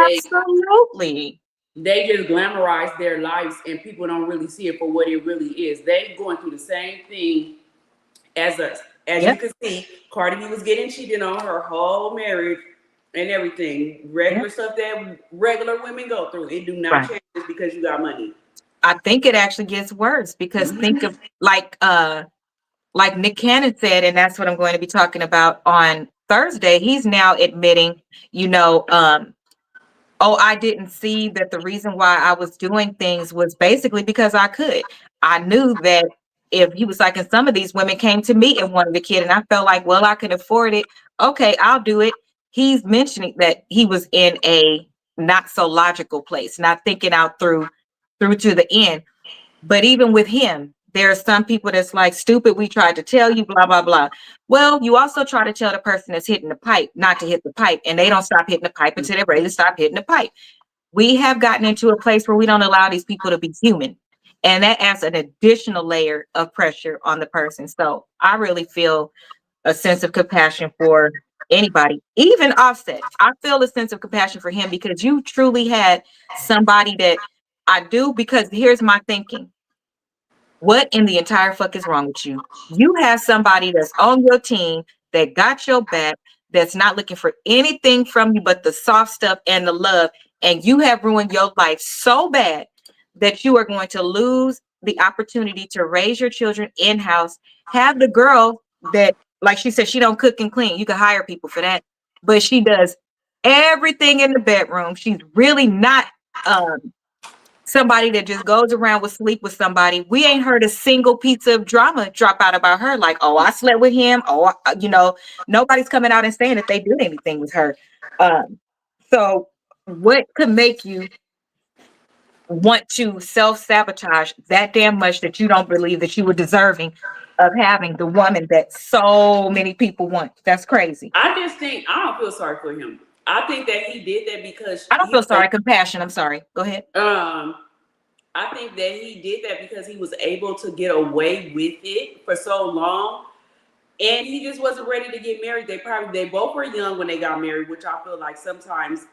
they just glamorize their lives and people don't really see it for what it really is. They going through the same thing as us. As you can see, Cardi B was getting cheated on her whole marriage and everything. Regular stuff that regular women go through. It do not change just because you got money. I think it actually gets worse because think of like Nick Cannon said, and that's what I'm going to be talking about on Thursday. He's now admitting, I didn't see that the reason why I was doing things was basically because I could. I knew that if he was like, and some of these women came to me and wanted a kid, and I felt like, well, I could afford it. Okay, I'll do it. He's mentioning that he was in a not so logical place, not thinking out through to the end. But even with him, there are some people that's like, stupid, we tried to tell you, blah, blah, blah. Well, you also try to tell the person that's hitting the pipe not to hit the pipe, and they don't stop hitting the pipe until they're ready to stop hitting the pipe. We have gotten into a place where we don't allow these people to be human, and that adds an additional layer of pressure on the person. So I really feel a sense of compassion for anybody, even Offset. I feel a sense of compassion for him because you truly had somebody that I do, because here's my thinking. What in the entire fuck is wrong with you? You have somebody that's on your team that got your back, that's not looking for anything from you but the soft stuff and the love, and you have ruined your life so bad that you are going to lose the opportunity to raise your children in-house. Have the girl that, like she said, she don't cook and clean. You can hire people for that, but she does everything in the bedroom. She's really not somebody that just goes around with sleep with somebody. We ain't heard a single piece of drama drop out about her. Like, oh, I slept with him. Oh, nobody's coming out and saying that they did anything with her. So what could make you want to self-sabotage that damn much that you don't believe that you were deserving of having the woman that so many people want? That's crazy. I just think I don't feel sorry for him. I think that he did that because I don't feel sorry. Compassion. I'm sorry. Go ahead. I think that he did that because he was able to get away with it for so long, and he just wasn't ready to get married. They both were young when they got married, which I feel like sometimes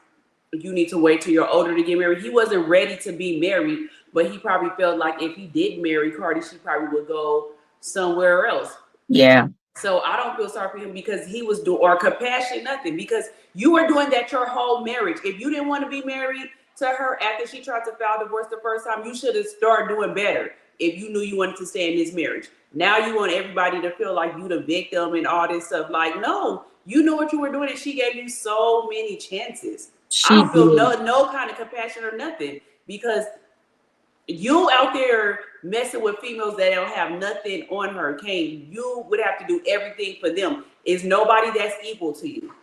you need to wait till you're older to get married. He wasn't ready to be married, but he probably felt like if he did marry Cardi, she probably would go somewhere else. Yeah. So I don't feel sorry for him because he was doing, or compassion, nothing, because you were doing that your whole marriage. If you didn't want to be married to her after she tried to file divorce the first time, you should have started doing better if you knew you wanted to stay in this marriage. Now you want everybody to feel like you the victim and all this stuff. Like, no, you know what you were doing, and she gave you so many chances. I don't feel no kind of compassion or nothing, because you out there messing with females that don't have nothing on her. Kane, you would have to do everything for them. Is nobody that's equal to you.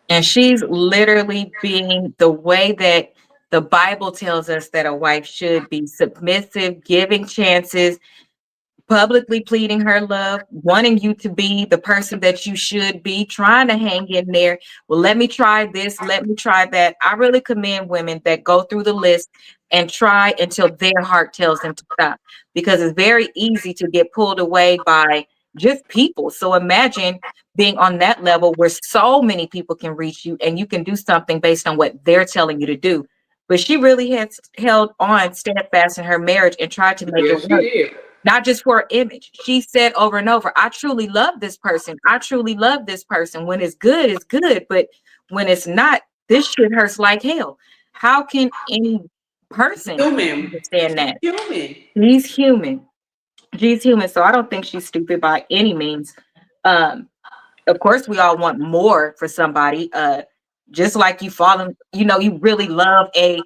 And she's literally being the way that the Bible tells us that a wife should be: submissive, giving chances, publicly pleading her love, wanting you to be the person that you should be, trying to hang in there. Well, let me try this, let me try that. I really commend women that go through the list and try until their heart tells them to stop, because it's very easy to get pulled away by just people. So imagine being on that level where so many people can reach you and you can do something based on what they're telling you to do. But she really has held on steadfast in her marriage and tried to make it work. She did. Not just for her image. She said over and over, I truly love this person. I truly love this person. When it's good, it's good. But when it's not, this shit hurts like hell. How can any person understand that? She's human. She's human. So I don't think she's stupid by any means. Of course, we all want more for somebody. Just like you follow, you really love a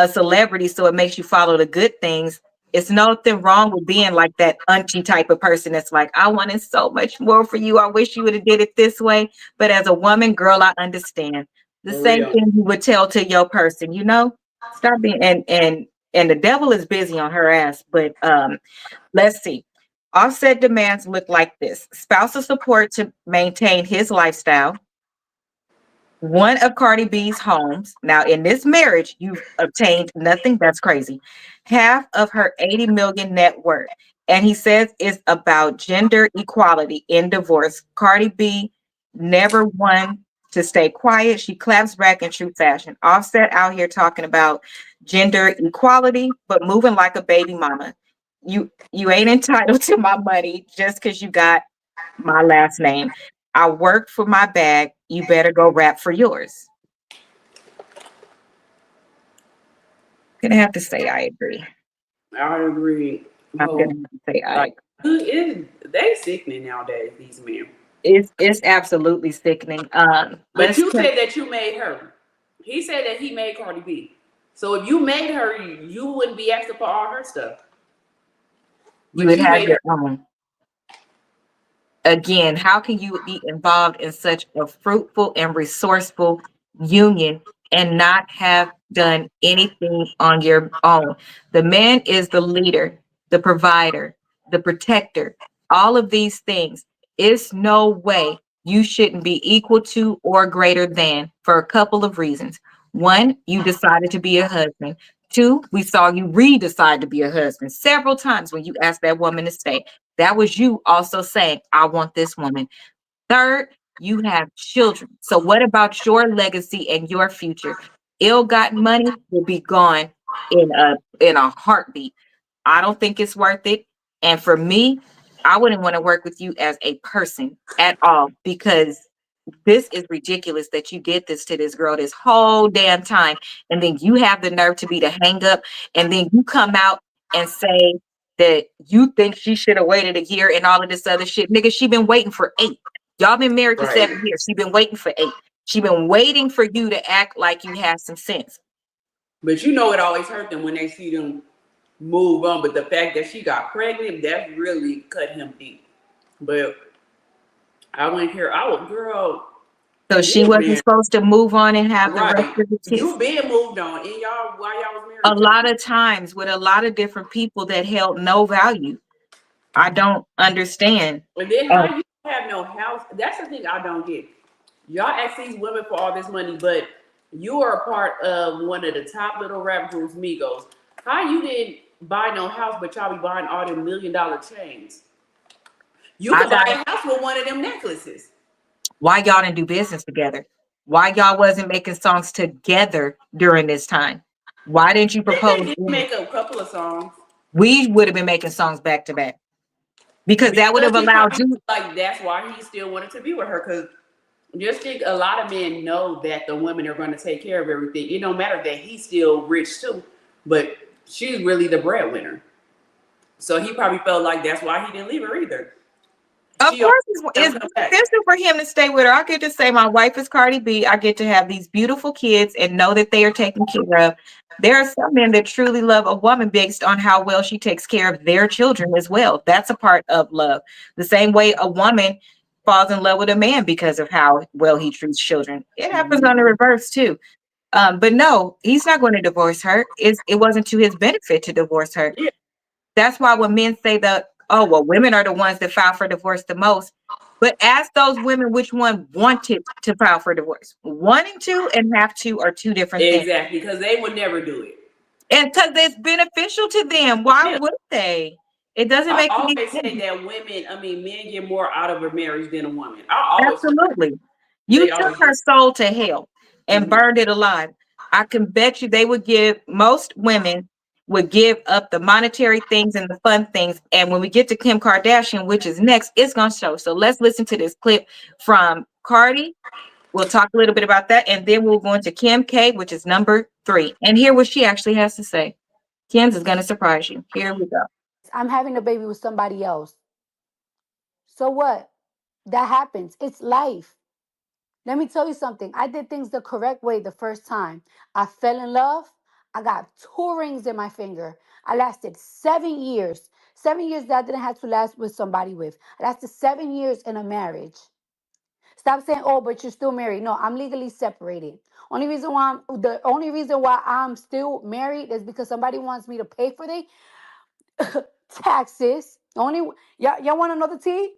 celebrity, so it makes you follow the good things. It's nothing wrong with being like that auntie type of person that's like, I wanted so much more for you. I wish you would have did it this way. But as a woman, girl, I understand. The same thing you would tell to your person, stop being, and the devil is busy on her ass. But let's see. Offset demands look like this: spousal support to maintain his lifestyle, one of Cardi B's homes. Now, in this marriage, you've obtained nothing. That's crazy. Half of her 80 million net worth. And he says it's about gender equality in divorce. Cardi B never won to stay quiet. She claps back in true fashion. Offset out here talking about gender equality, but moving like a baby mama. You ain't entitled to my money just because you got my last name. I work for my bag. You better go rap for yours. Gonna have to say I agree. I agree. I'm gonna have to say I agree. They sickening nowadays, these men. It's absolutely sickening. But you said that you made her. He said that he made Cardi B. So if you made her, you wouldn't be asking for all her stuff. You would have your own. Again, how can you be involved in such a fruitful and resourceful union and not have done anything on your own? The man is the leader, the provider, the protector, all of these things. It's no way you shouldn't be equal to or greater than, for a couple of reasons. One, you decided to be a husband. Two, we saw you decide to be a husband several times when you asked that woman to stay. That was you also saying, I want this woman. Third, you have children. So what about your legacy and your future? Ill-gotten money will be gone in a heartbeat. I don't think it's worth it. And for me, I wouldn't want to work with you as a person at all, because this is ridiculous that you did this to this girl this whole damn time. And then you have the nerve to hang up, and then you come out and say that you think she should have waited a year and all of this other shit. Nigga, she been waiting for 8. Y'all been married for 7 years. She been waiting for 8. She been waiting for you to act like you have some sense. But you know it always hurt them when they see them move on. But the fact that she got pregnant, that really cut him deep. But I went here. I was, girl. So she wasn't supposed to move on and have the rest Right. of the kids. You been moved on, and y'all while y'all was married. A lot of times with a lot of different people that held no value. I don't understand. And then how you have no house? That's the thing I don't get. Y'all ask these women for all this money, but you are a part of one of the top little rap groups, Migos. How you didn't buy no house, but y'all be buying all them $1 million chains? You could buy a house with one of them necklaces. Why y'all didn't do business together? Why y'all wasn't making songs together during this time? Why didn't you propose? They did make a couple of songs. We would have been making songs back to back. Because that would have allowed you. Like, that's why he still wanted to be with her. Because just think, a lot of men know that the women are going to take care of everything. It don't matter that he's still rich too, but she's really the breadwinner. So he probably felt like that's why he didn't leave her either. Of course, it's beneficial for him to stay with her. I get to say my wife is Cardi B. I get to have these beautiful kids and know that they are taken care of. There are some men that truly love a woman based on how well she takes care of their children as well. That's a part of love. The same way a woman falls in love with a man because of how well he treats children. It happens on the reverse too. But no, he's not going to divorce her. It wasn't to his benefit to divorce her. Yeah. That's why when men say that, oh, well, women are the ones that file for divorce the most. But ask those women which one wanted to file for divorce. Wanting to and have to are two different things. Exactly, because they would never do it. And because it's beneficial to them. Why would they? It doesn't make any sense. I always say that men get more out of a marriage than a woman. Absolutely. You took her soul to hell and burned it alive. I can bet you most women would give up the monetary things and the fun things. And when we get to Kim Kardashian, which is next, it's going to show. So let's listen to this clip from Cardi. We'll talk a little bit about that. And then we'll go into Kim K, which is number 3. And hear what she actually has to say. Kim's is going to surprise you. Here we go. I'm having a baby with somebody else. So what? That happens. It's life. Let me tell you something. I did things the correct way the first time. I fell in love. I got 2 rings in my finger. I lasted 7 years. 7 years that I didn't have to last with somebody with. I lasted 7 years in a marriage. Stop saying, oh, but you're still married. No, I'm legally separated. The only reason why I'm still married is because somebody wants me to pay for the taxes. Y'all want to know the tea?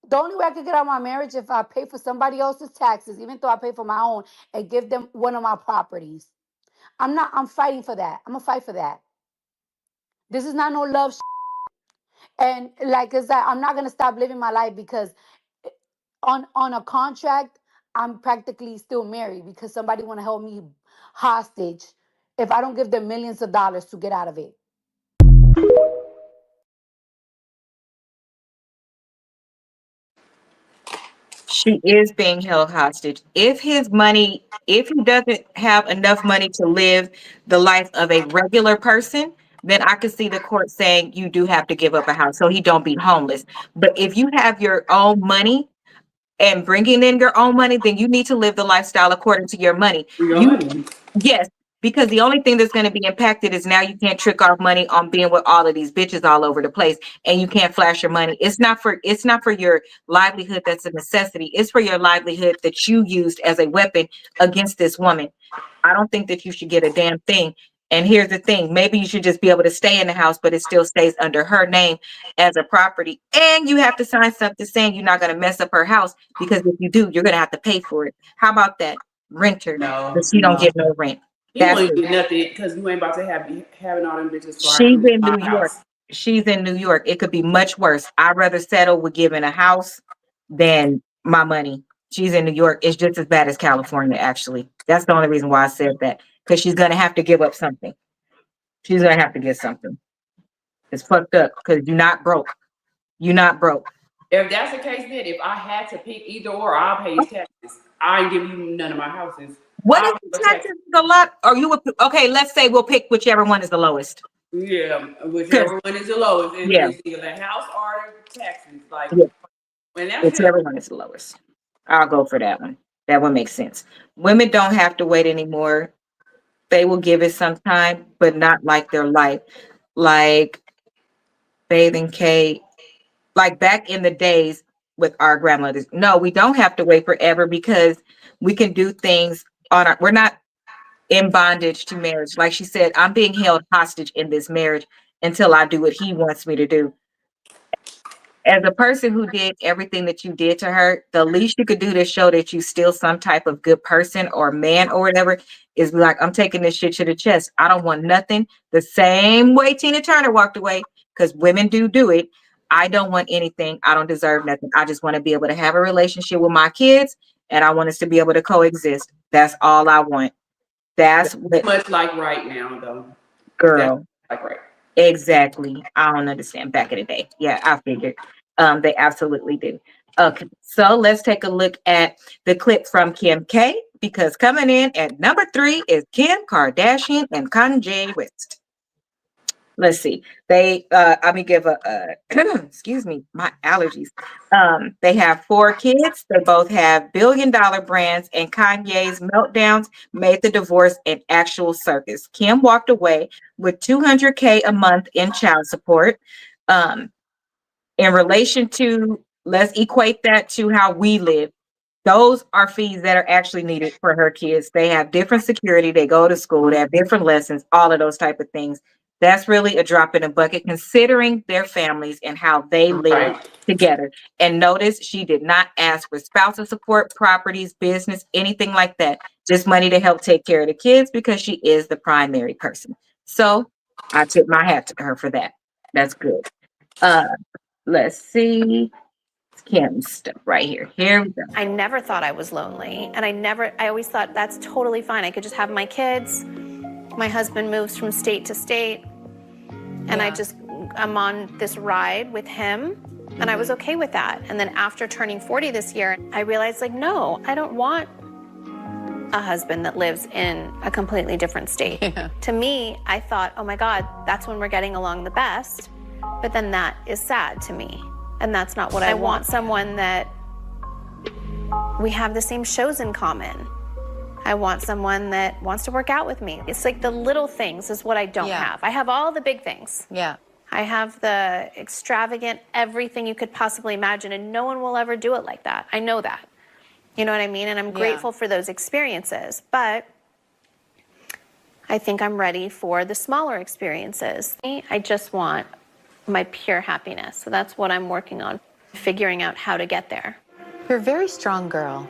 The only way I could get out of my marriage if I pay for somebody else's taxes, even though I pay for my own, and give them one of my properties. I'm fighting for that. I'm gonna fight for that. This is not no love and like I said, I'm not gonna stop living my life because on a contract, I'm practically still married because somebody wanna hold me hostage if I don't give them millions of dollars to get out of it. She is being held hostage. If he doesn't have enough money to live the life of a regular person, then I could see the court saying you do have to give up a house so he don't be homeless. But if you have your own money and bringing in your own money, then you need to live the lifestyle according to your money. Yes, because the only thing that's going to be impacted is now you can't trick off money on being with all of these bitches all over the place, and you can't flash your money. It's not for your livelihood that's a necessity. It's for your livelihood that you used as a weapon against this woman. I don't think that you should get a damn thing. And here's the thing, maybe you should just be able to stay in the house, but it still stays under her name as a property. And you have to sign something saying you're not going to mess up her house, because if you do, you're going to have to pay for it. How about that? Renter. No, but she don't get no rent. You wouldn't get nothing because you ain't about to having all them bitches. She's in New York. She's in New York. It could be much worse. I'd rather settle with giving a house than my money. She's in New York. It's just as bad as California, actually. That's the only reason why I said that. Because she's going to have to give up something. She's going to have to get something. It's fucked up because you're not broke. You're not broke. If that's the case, then if I had to pick either or, I'll pay his taxes. I ain't giving you none of my houses. What if the taxes is a lot? Or you would, okay, let's say we'll pick whichever one is the lowest. Yeah, whichever one is the lowest. Yeah. It's either the house or the taxes. Like, Yeah. when that's it. Whichever one is the lowest. I'll go for that one. That one makes sense. Women don't have to wait anymore. They will give it some time, but not like their life. Like Bathing Kate, like back in the days with our grandmothers. No, we don't have to wait forever because we can do things on our, we're not in bondage to marriage. Like she said, I'm being held hostage in this marriage until I do what he wants me to do. As a person who did everything that you did to her, the least you could do to show that you still some type of good person or man or whatever is be like, I'm taking this shit to the chest. I don't want nothing. The same way Tina Turner walked away, because women do it. I don't want anything. I don't deserve nothing. I just want to be able to have a relationship with my kids, and I want us to be able to coexist. That's all I want. That's what, Much like right now, though. girl. That's like right. Exactly. I don't understand back in the day. Yeah, I figured. They absolutely do. Okay, so let's take a look at the clip from Kim K, because coming in at number 3 is Kim Kardashian and Kanye West. Let's see. They let me give a excuse me, my allergies. They have 4 kids. They both have billion-dollar brands, and Kanye's meltdowns made the divorce an actual circus. Kim walked away with $200K a month in child support. In relation to, let's equate that to how we live. Those are fees that are actually needed for her kids. They have different security. They go to school. They have different lessons, all of those type of things. That's really a drop in the bucket considering their families and how they live Right. together. And notice she did not ask for spousal support, properties, business, anything like that. Just money to help take care of the kids because she is the primary person. So I tip my hat to her for that. That's good. Let's see. Kim's stuff right here. Here we go. I never thought I was lonely, and I always thought that's totally fine. I could just have my kids. My husband moves from state to state, and I'm on this ride with him, and I was okay with that. And then after turning 40 this year, I realized, like, no, I don't want a husband that lives in a completely different state. Yeah. To me, I thought, oh my God, that's when we're getting along the best. But then that is sad to me. And that's not what I want. Someone that we have the same shows in common. I want someone that wants to work out with me. It's like the little things is what I don't have. I have all the big things. Yeah. I have the extravagant, everything you could possibly imagine, and no one will ever do it like that. I know that. You know what I mean? And I'm grateful for those experiences. But I think I'm ready for the smaller experiences. I just want my pure happiness. So that's what I'm working on, figuring out how to get there. You're a very strong girl.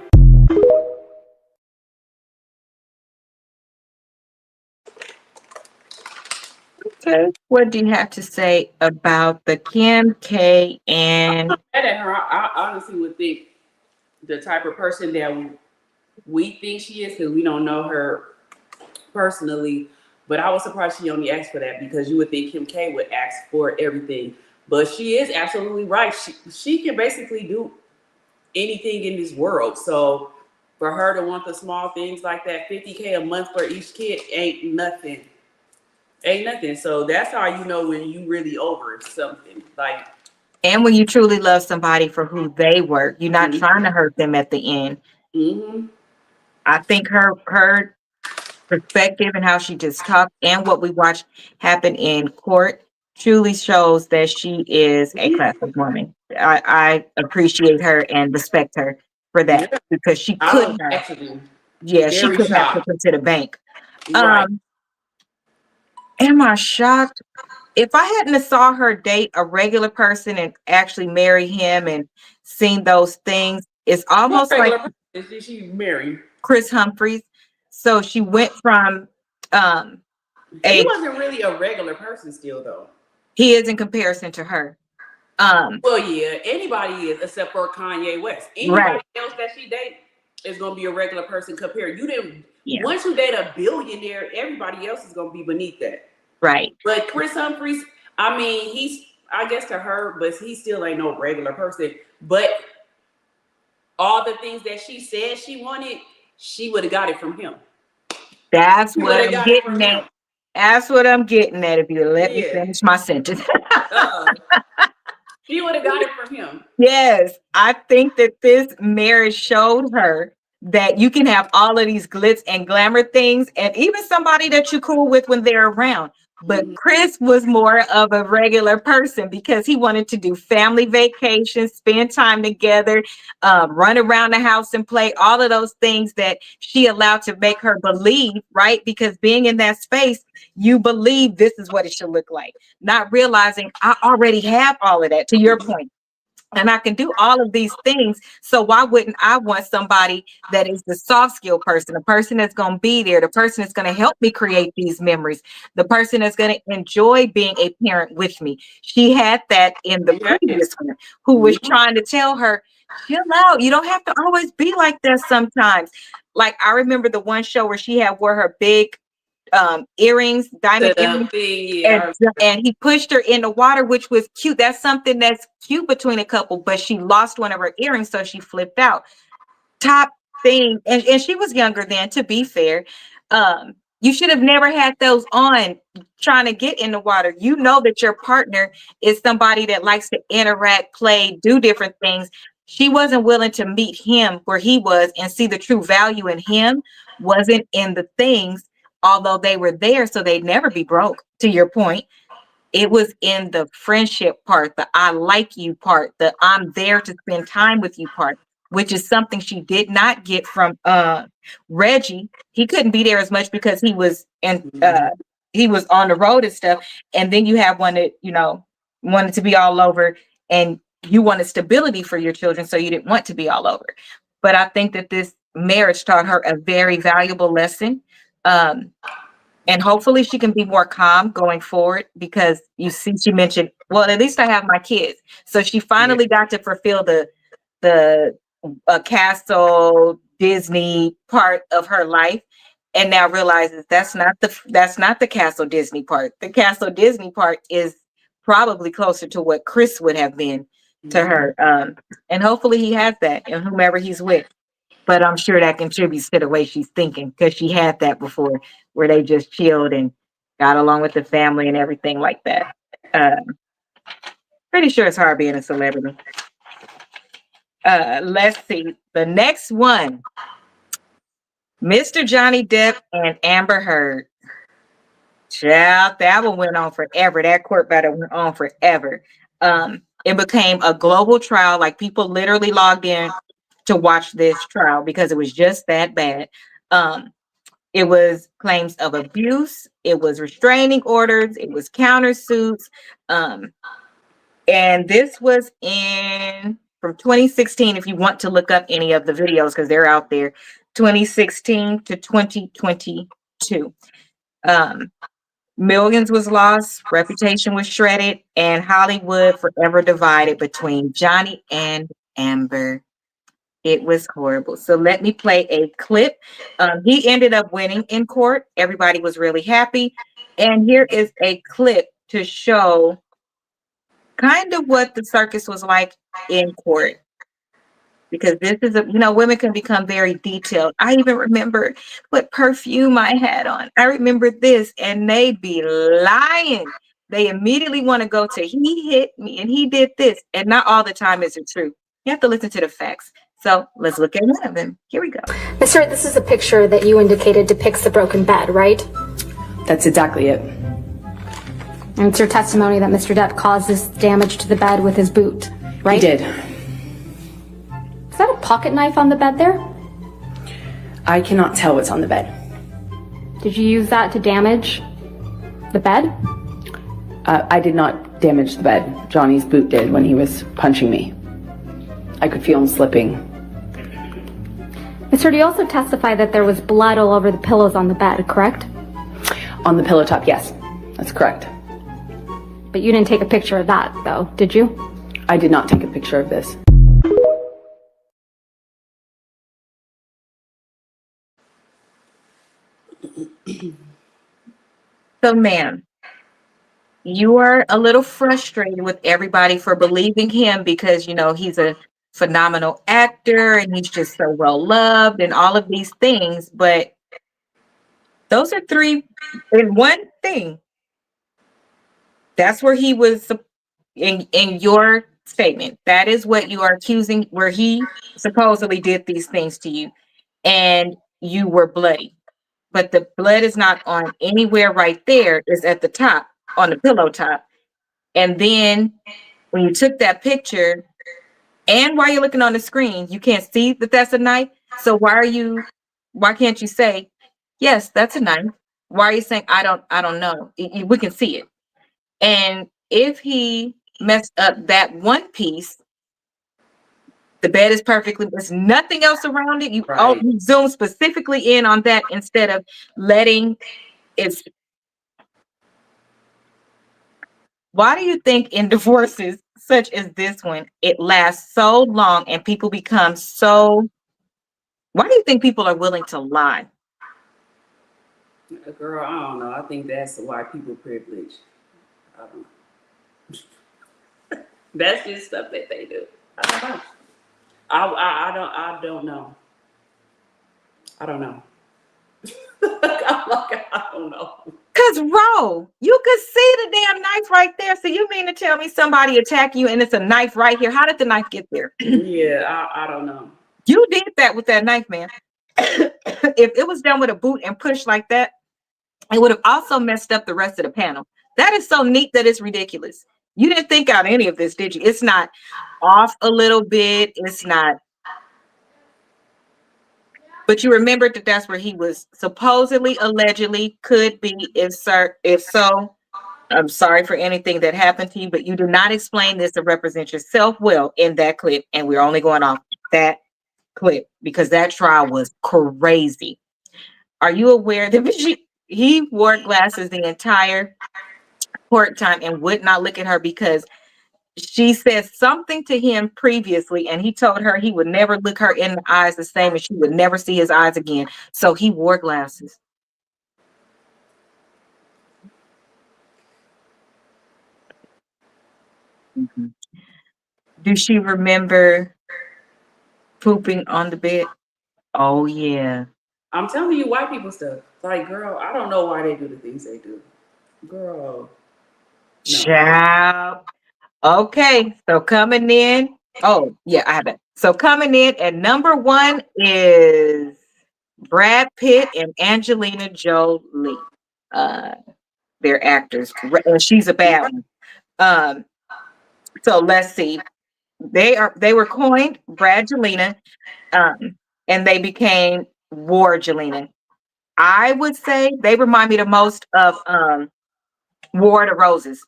Okay. What do you have to say about the Kim K and I'm mad at her. I honestly would think the type of person that we think she is, because we don't know her personally. But I was surprised she only asked for that, because you would think Kim K would ask for everything. But she is absolutely right. She can basically do anything in this world. So for her to want the small things like that, $50K a month for each kid ain't nothing. Ain't nothing. So that's how you know when you really over something. Like, and when you truly love somebody for who they were, you're not trying to hurt them at the end. I think her perspective and how she just talked and what we watched happen in court truly shows that she is a classic woman. I appreciate her and respect her for that, because she could have. Yeah, she could have took him to the bank. Right. Am I shocked? If I hadn't have saw her date a regular person and actually marry him and seen those things, it's almost like Is she married? Chris Humphries. So she went from he wasn't really a regular person still, though. He is in comparison to her. Well, yeah, anybody is except for Kanye West. Anybody else that she date is gonna be a regular person compared. You didn't. Yeah. Once you date a billionaire, everybody else is gonna be beneath that. Right. But Chris Humphries, I mean, he's, I guess to her, but he still ain't no regular person. But all the things that she said she wanted, she would have got it from him. That's what I'm getting at. That's what I'm getting at. If you let me Yeah. finish my sentence. She would have got it from him. Yes, I think that this marriage showed her that you can have all of these glitz and glamour things, and even somebody that you cool with when they're around. But Chris was more of a regular person because he wanted to do family vacations, spend time together, run around the house and play, all of those things that she allowed to make her believe, right? Because being in that space, you believe this is what it should look like, not realizing I already have all of that, to your point. And I can do all of these things. So why wouldn't I want somebody that is the soft skill person, the person that's going to be there, the person that's going to help me create these memories, the person that's going to enjoy being a parent with me. She had that in the previous one, who was trying to tell her, chill out. You don't have to always be like that sometimes. Like I remember the one show where she had wore her big earrings, diamond earrings, and he pushed her in the water, which was cute. That's something that's cute between a couple, but she lost one of her earrings, so she flipped out. Top thing, and she was younger then, to be fair. You should have never had those on trying to get in the water. You know that your partner is somebody that likes to interact, play, do different things. She wasn't willing to meet him where he was and see the true value in him wasn't in the things, although they were there, so they'd never be broke, to your point. It was in the friendship part, the I like you part, the I'm there to spend time with you part, which is something she did not get from Reggie. He couldn't be there as much because he was he was on the road and stuff. And then you have one that, wanted to be all over, and you wanted stability for your children, so you didn't want to be all over. But I think that this marriage taught her a very valuable lesson. And hopefully she can be more calm going forward, because you see, she mentioned, well, at least I have my kids. So she finally got to fulfill the castle Disney part of her life, and now realizes that's not the castle Disney part. The castle Disney part is probably closer to what Chris would have been to her. And hopefully he has that, and whomever he's with. But I'm sure that contributes to the way she's thinking, because she had that before, where they just chilled and got along with the family and everything like that. Pretty sure it's hard being a celebrity. Let's see. The next one, Mr. Johnny Depp and Amber Heard. Child, that one went on forever. That court battle went on forever. It became a global trial. Like, people literally logged in to watch this trial because it was just that bad. It was claims of abuse, it was restraining orders, it was countersuits. And this was from 2016, if you want to look up any of the videos, because they're out there, 2016 to 2022. Millions was lost, reputation was shredded, and Hollywood forever divided between Johnny and Amber. It was horrible. So let me play a clip. He ended up winning in court. Everybody was really happy. And here is a clip to show kind of what the circus was like in court. Because this is women can become very detailed. I even remember what perfume I had on. I remember this, and they'd be lying. They immediately want to go to, he hit me and he did this. And not all the time is it true. You have to listen to the facts. So let's look at one of them. Here we go. Miss Hurt, this is a picture that you indicated depicts the broken bed, right? That's exactly it. And it's your testimony that Mr. Depp caused this damage to the bed with his boot, right? He did. Is that a pocket knife on the bed there? I cannot tell what's on the bed. Did you use that to damage the bed? I did not damage the bed. Johnny's boot did when he was punching me. I could feel him slipping. Miss Hurt, you also testified that there was blood all over the pillows on the bed, correct? On the pillow top, yes. That's correct. But you didn't take a picture of that, though, did you? I did not take a picture of this. So, ma'am, you are a little frustrated with everybody for believing him because, he's a phenomenal actor and he's just so well loved and all of these things. But Those are three in one thing. That's where he was in your statement. That is what you are accusing, where he supposedly did these things to you, and you were bloody. But the blood is not on anywhere right there. It's at the top on the pillow top. And then when you took that picture, and while you're looking on the screen, you can't see that that's a knife. So why can't you say, yes, that's a knife? Why are you saying I don't know? We can see it. And if he messed up that one piece, the bed is perfectly, there's nothing else around it. Right. You zoom specifically in on that instead of letting it. Why do you think in divorces such as this one, it lasts so long and people become so, why do you think people are willing to lie? Girl, I don't know. I think that's why people privilege. I don't know. That's just stuff that they do. I don't know. I don't know. I don't know. I don't know. Cause Ro, you could see the damn knife right there. So you mean to tell me somebody attacked you and it's a knife right here? How did the knife get there? Yeah, I don't know. You did that with that knife, man. If it was done with a boot and pushed like that, it would have also messed up the rest of the panel. That is so neat that it's ridiculous. You didn't think out any of this, did you? It's not off a little bit. It's not. But you remembered that that's where he was supposedly, allegedly, could be. If so, I'm sorry for anything that happened to you, but you did not explain this to represent yourself well in that clip. And we're only going off that clip because that trial was crazy. Are you aware that he wore glasses the entire court time and would not look at her because she said something to him previously and he told her he would never look her in the eyes the same and she would never see his eyes again. So he wore glasses. Mm-hmm. Do she remember pooping on the bed? Oh, yeah. I'm telling you, white people stuff. Like, girl, I don't know why they do the things they do. Girl. No. Child. Okay, so coming in. Oh, yeah, I have it. So coming in at number one is Brad Pitt and Angelina Jolie. They're actors. And she's a bad one. So let's see. They were coined Bradgelina, and they became Wargelina. I would say they remind me the most of War of the Roses.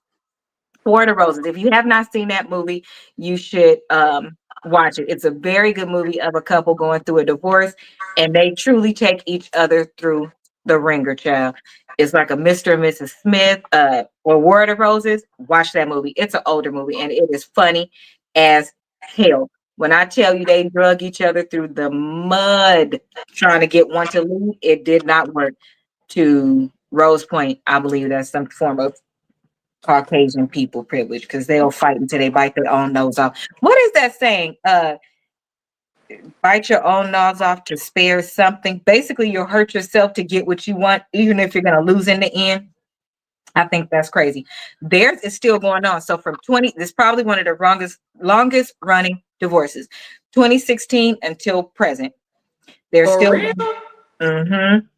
War of the Roses. If you have not seen that movie, you should watch it. It's a very good movie of a couple going through a divorce, and they truly take each other through the ringer, child. It's like a Mr. and Mrs. Smith or War of the Roses. Watch that movie. It's an older movie, and it is funny as hell. When I tell you they drug each other through the mud trying to get one to leave, it did not work. To Rose Point, I believe that's some form of Caucasian people privilege because they'll fight until they bite their own nose off. What is that saying? Bite your own nose off to spare something. Basically, you'll hurt yourself to get what you want, even if you're going to lose in the end. I think that's crazy. Theirs is still going on. So from 20, this is probably one of the longest running divorces. 2016 until present. They're For still real?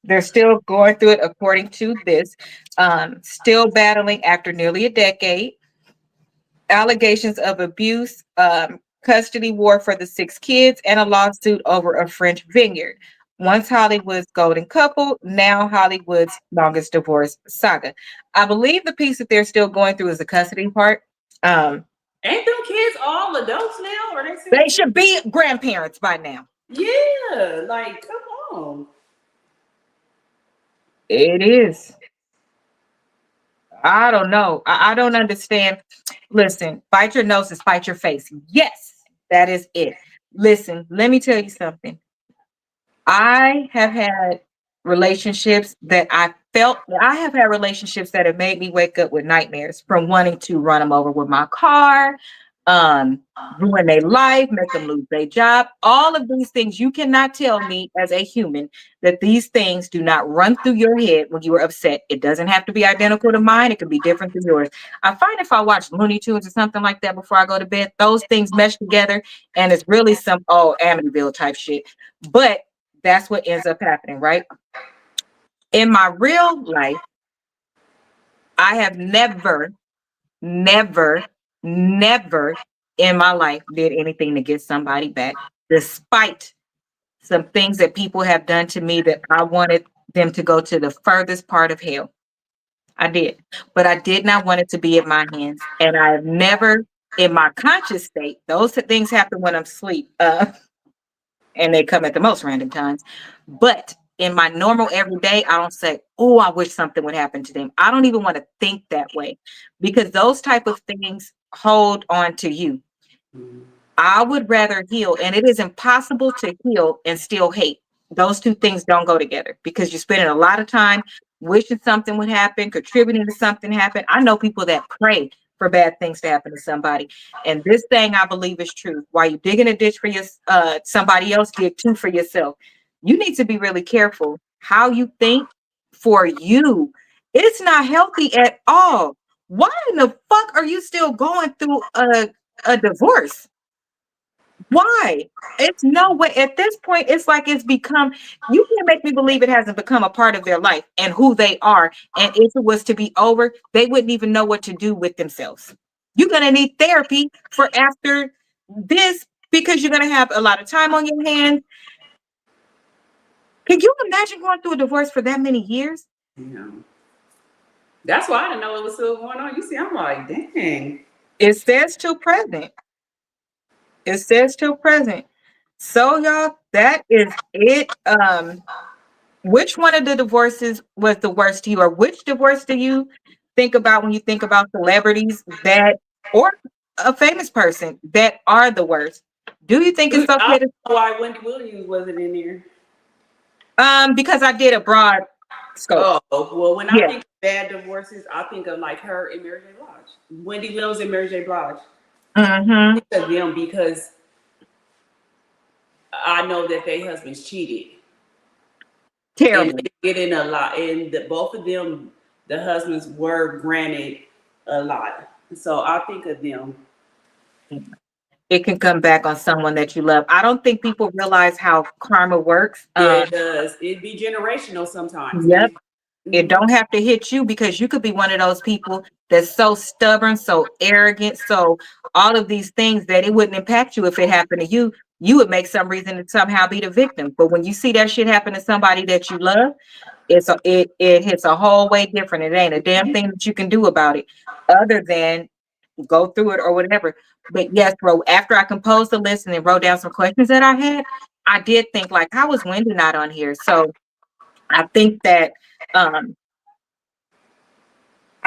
They're still going through it according to this. Still battling after nearly a decade. Allegations of abuse, custody war for the 6 kids, and a lawsuit over a French vineyard. Once Hollywood's golden couple, now Hollywood's longest divorce saga. I believe the piece that they're still going through is the custody part. Ain't them kids all adults now? Or They should be grandparents by now. Yeah, like come on. It is. I don't know. I don't understand. Listen, bite your nose and spite your face. Yes, that is it. Listen, let me tell you something. I have had relationships that I have had relationships that have made me wake up with nightmares from wanting to run them over with my car, ruin their life, make them lose their job. All of these things, you cannot tell me as a human that these things do not run through your head when you are upset. It doesn't have to be identical to mine. It can be different than yours. I find if I watch Looney Tunes or something like that before I go to bed, those things mesh together and it's really some Amityville type shit. But that's what ends up happening, right? In my real life, I have never in my life did anything to get somebody back, despite some things that people have done to me that I wanted them to go to the furthest part of hell. I did, but I did not want it to be in my hands. And I have never, in my conscious state, those things happen when I'm asleep, and they come at the most random times. But in my normal everyday, I don't say, oh, I wish something would happen to them. I don't even want to think that way because those type of things hold on to you. I would rather heal, and it is impossible to heal and still hate. Those two things don't go together because you're spending a lot of time wishing something would happen, contributing to something happen. I know people that pray for bad things to happen to somebody, and this thing I believe is true. While you digging a ditch for your somebody else, dig two for yourself. You need to be really careful how you think for you. It's not healthy at all. Why in the fuck are you still going through a divorce? Why? It's no way. At this point, it's like it's become, you can't make me believe it hasn't become a part of their life and who they are. And if it was to be over, they wouldn't even know what to do with themselves. You're going to need therapy for after this because you're going to have a lot of time on your hands. Can you imagine going through a divorce for that many years? Yeah. That's why I didn't know it was still going on. You see, I'm like, dang. It says till present. It says till present. So y'all, that is it. Which one of the divorces was the worst to you, or which divorce do you think about when you think about celebrities that, or a famous person that are the worst? Do you think it's okay I to? don't know why Wendy Williams wasn't in there. Because I did a broad scope. Oh, well, when I think of bad divorces, I think of like her and Mary J. Blige. Wendy Williams and Mary J. Blige. I think of them because I know that their husbands cheated. Terrible. And they get in a lot. And both of them, the husbands were granted a lot. So I think of them. It can come back on someone that you love. I don't think people realize how karma works. Yeah, it does. It'd be generational sometimes. Yep. It don't have to hit you because you could be one of those people that's so stubborn, so arrogant, so all of these things that it wouldn't impact you if it happened to you. You would make some reason to somehow be the victim. But when you see that shit happen to somebody that you love, it hits a whole way different. It ain't a damn thing that you can do about it other than go through it or whatever. But yes, bro, after I composed the list and then wrote down some questions that I had, I did think like, how was Wendy not on here? So I think that I'm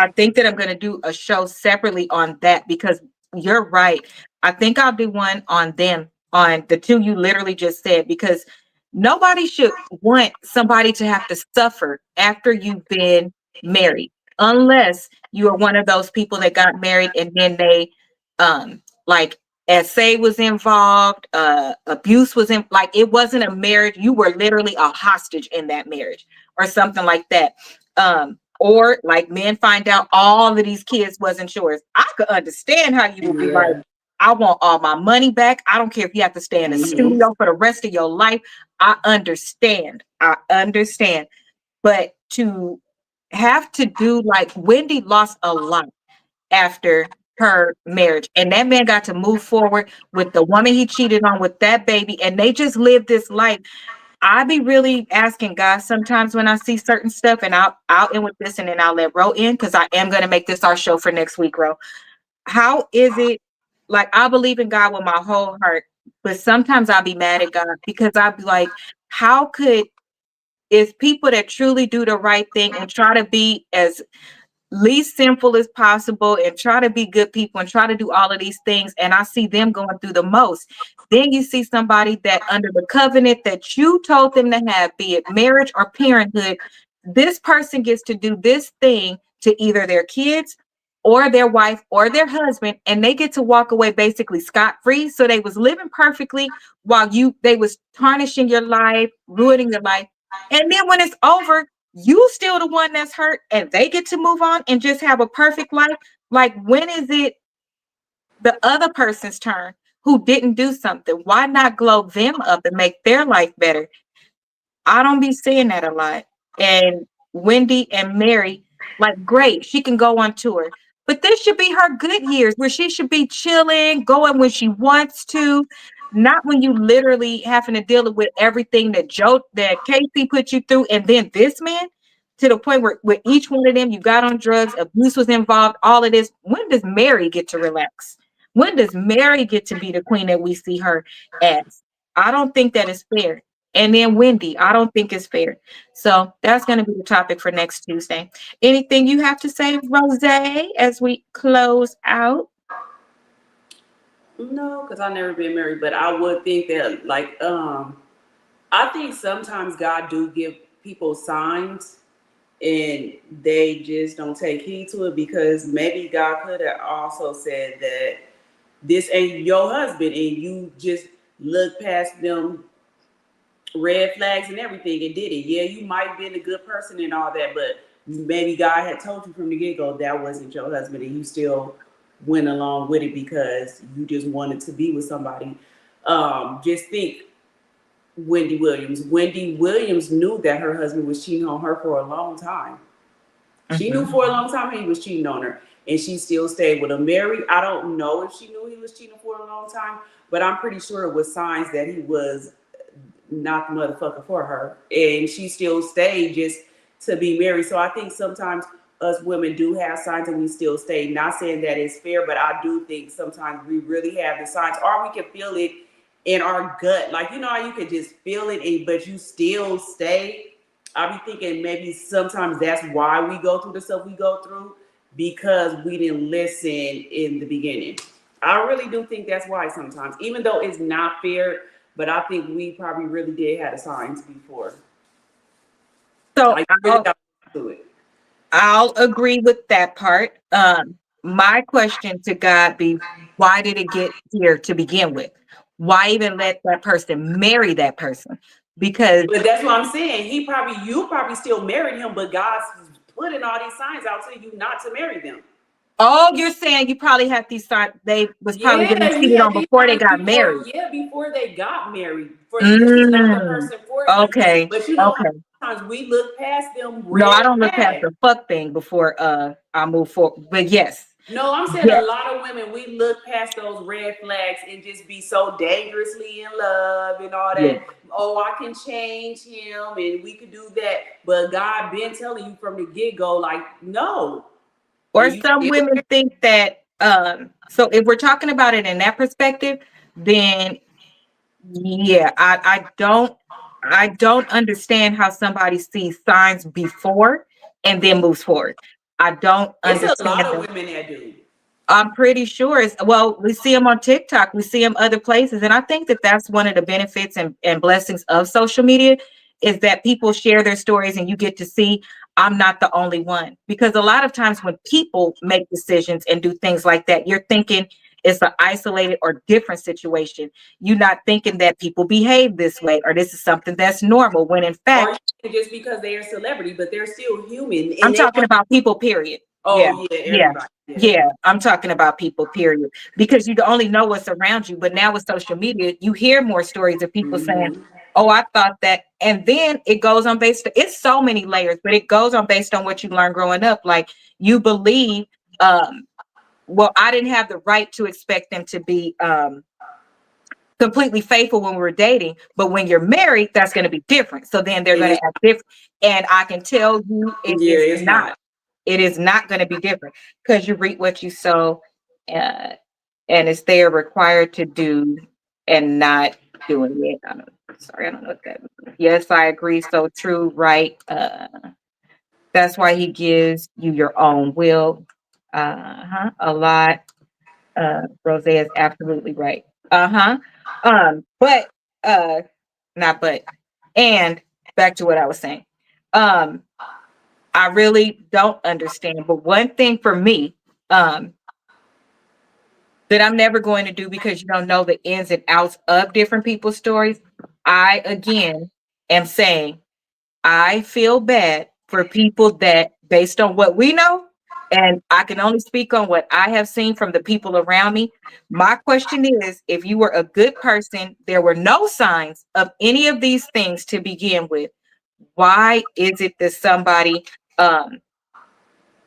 going to do a show separately on that because you're right. I think I'll do one on them, on the two you literally just said, because nobody should want somebody to have to suffer after you've been married, unless you are one of those people that got married and then they, like, SA was involved, abuse was in, like, it wasn't a marriage. You were literally a hostage in that marriage or something like that. Or like men find out all of these kids wasn't yours. I could understand how you would be like, I want all my money back. I don't care if you have to stay in a studio for the rest of your life. I understand. But to have to do, like, Wendy lost a lot after her marriage, and that man got to move forward with the woman he cheated on with that baby, and they just lived this life. I be really asking God sometimes when I see certain stuff, and I'll end with this and then I'll let Ro in because I am going to make this our show for next week, Ro. How is it, like, I believe in God with my whole heart, but sometimes I'll be mad at God because I'll be like, how could, if people that truly do the right thing and try to be as least sinful as possible and try to be good people and try to do all of these things, and I see them going through the most. Then you see somebody that under the covenant that you told them to have, be it marriage or parenthood, this person gets to do this thing to either their kids or their wife or their husband, and they get to walk away basically scot-free. So they was living perfectly while they was tarnishing your life, ruining your life. And then when it's over, you still the one that's hurt and they get to move on and just have a perfect life. Like, when is it the other person's turn who didn't do something? Why not glow them up and make their life better? I don't be seeing that a lot. And Wendy and Mary, like, great, she can go on tour. But this should be her good years where she should be chilling, going when she wants to, not when you literally having to deal with everything that Casey put you through. And then this man, to the point where with each one of them, you got on drugs, abuse was involved, all of this. When does Mary get to relax? When does Mary get to be the queen that we see her as? I don't think that is fair. And then Wendy, I don't think it's fair. So that's going to be the topic for next Tuesday. Anything you have to say, Rose, as we close out? No, because I've never been married, but I would think that, like, I think sometimes God do give people signs and they just don't take heed to it, because maybe God could have also said that this ain't your husband and you just look past them red flags and everything and did it. Yeah, you might have been a good person and all that, but maybe God had told you from the get-go that wasn't your husband and you still went along with it because you just wanted to be with somebody. Just think, Wendy Williams. Wendy Williams knew that her husband was cheating on her for a long time. She knew for a long time he was cheating on her, and she still stayed with him. Mary, I don't know if she knew he was cheating for a long time, but I'm pretty sure it was signs that he was not the motherfucker for her, and she still stayed just to be married. So I think sometimes us women do have signs and we still stay. Not saying that it's fair, but I do think sometimes we really have the signs, or we can feel it in our gut. Like, you know how you can just feel it, but you still stay. I be thinking maybe sometimes that's why we go through the stuff we go through, because we didn't listen in the beginning. I really do think that's why sometimes, even though it's not fair, but I think we probably really did have the signs before. So really got to it. I'll agree with that part. My question to God be, why did it get here to begin with? Why even let that person marry that person? Because But that's what I'm saying. You probably still married him, but God's putting all these signs out to you not to marry them. oh, you're saying you probably had these signs, they was probably getting Yeah, he cheated had on these before they signs got married. before they got married. This was not the person for you. Okay. But you know how Okay. sometimes we look past them No, I red don't look past flags. the fuck thing before I move forward. But yes. No, I'm saying a lot of women, we look past those red flags and just be so dangerously in love and all that. Yeah. Oh, I can change him and we could do that. But God been telling you from the get-go, like, no. Or some women think that, so if we're talking about it in that perspective, then yeah, I don't understand how somebody sees signs before and then moves forward. I don't It's understand a lot of that. women that do. I'm pretty sure we see them on TikTok, we see them other places. And I think that that's one of the benefits and blessings of social media, is that people share their stories and you get to see I'm not the only one. Because a lot of times when people make decisions and do things like that, you're thinking it's an isolated or different situation. You're not thinking that people behave this way or this is something that's normal, when in fact, or just because they are a celebrity, but they're still human. And I'm talking about people, period. Oh, yeah, everybody. Yeah, I'm talking about people, period. Because you only know what's around you. But now with social media, you hear more stories of people saying, oh, I thought that. And then it goes on it's so many layers, but it goes on based on what you learned growing up. Like, you believe, well, I didn't have the right to expect them to be completely faithful when we were dating, but when you're married, that's going to be different. So then they're going to act different. And I can tell you, it's not. It is not going to be different, because you reap what you sow, and it's they are required to do and not doing it. I don't know what that means. Yes, I agree. So true, right? That's why he gives you your own will. A lot. Rose is absolutely right. But not but, and back to what I was saying. I really don't understand. But one thing for me, that I'm never going to do because you don't know the ins and outs of different people's stories. I again am saying I feel bad for people that, based on what we know, and I can only speak on what I have seen from the people around me. My question is, if you were a good person, there were no signs of any of these things to begin with, why is it that somebody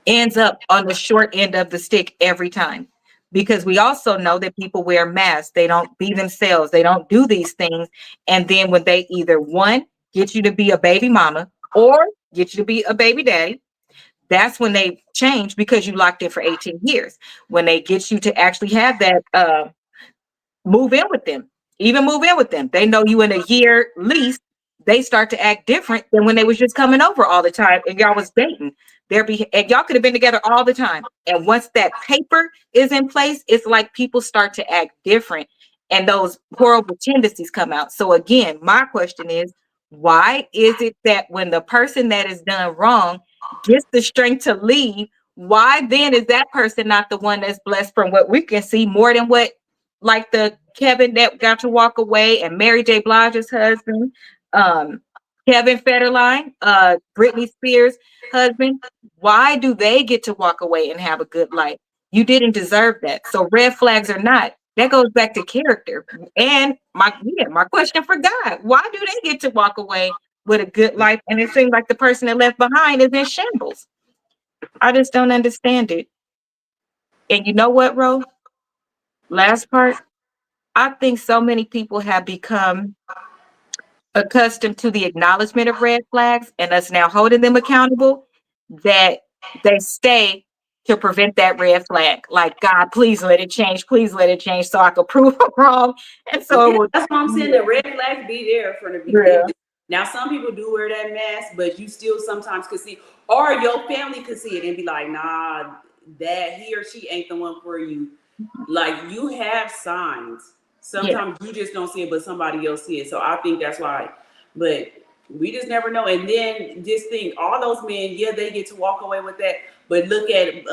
ends up on the short end of the stick every time? Because we also know that people wear masks, they don't be themselves, they don't do these things. And then when they either one, get you to be a baby mama or get you to be a baby daddy, that's when they change because you locked in for 18 years. When they get you to actually have that move in with them, even move in with them, they know you in a year lease, they start to act different than when they was just coming over all the time and y'all was dating. And y'all could have been together all the time. And once that paper is in place, it's like people start to act different and those horrible tendencies come out. So again, my question is, why is it that when the person that is done wrong gets the strength to leave, why then is that person not the one that's blessed from what we can see more than what, like the Kevin that got to walk away and Mary J. Blige's husband, Kevin Federline, Britney Spears' husband, why do they get to walk away and have a good life? You didn't deserve that. So red flags or not, that goes back to character. And my question for God, why do they get to walk away with a good life and it seems like the person that left behind is in shambles? I just don't understand it. And you know what, Ro? Last part, I think so many people have become accustomed to the acknowledgement of red flags and us now holding them accountable that they stay to prevent that red flag. Like, God, please let it change. Please let it change so I can prove I'm wrong. And so it will, that's what I'm saying. The red flags be there from the beginning. Now, some people do wear that mask, but you still sometimes could see, or your family could see it and be like, nah, that he or she ain't the one for you. Like, you have signs. Sometimes you just don't see it, but somebody else see it. So I think that's why. But we just never know. And then just think, all those men, they get to walk away with that. But look at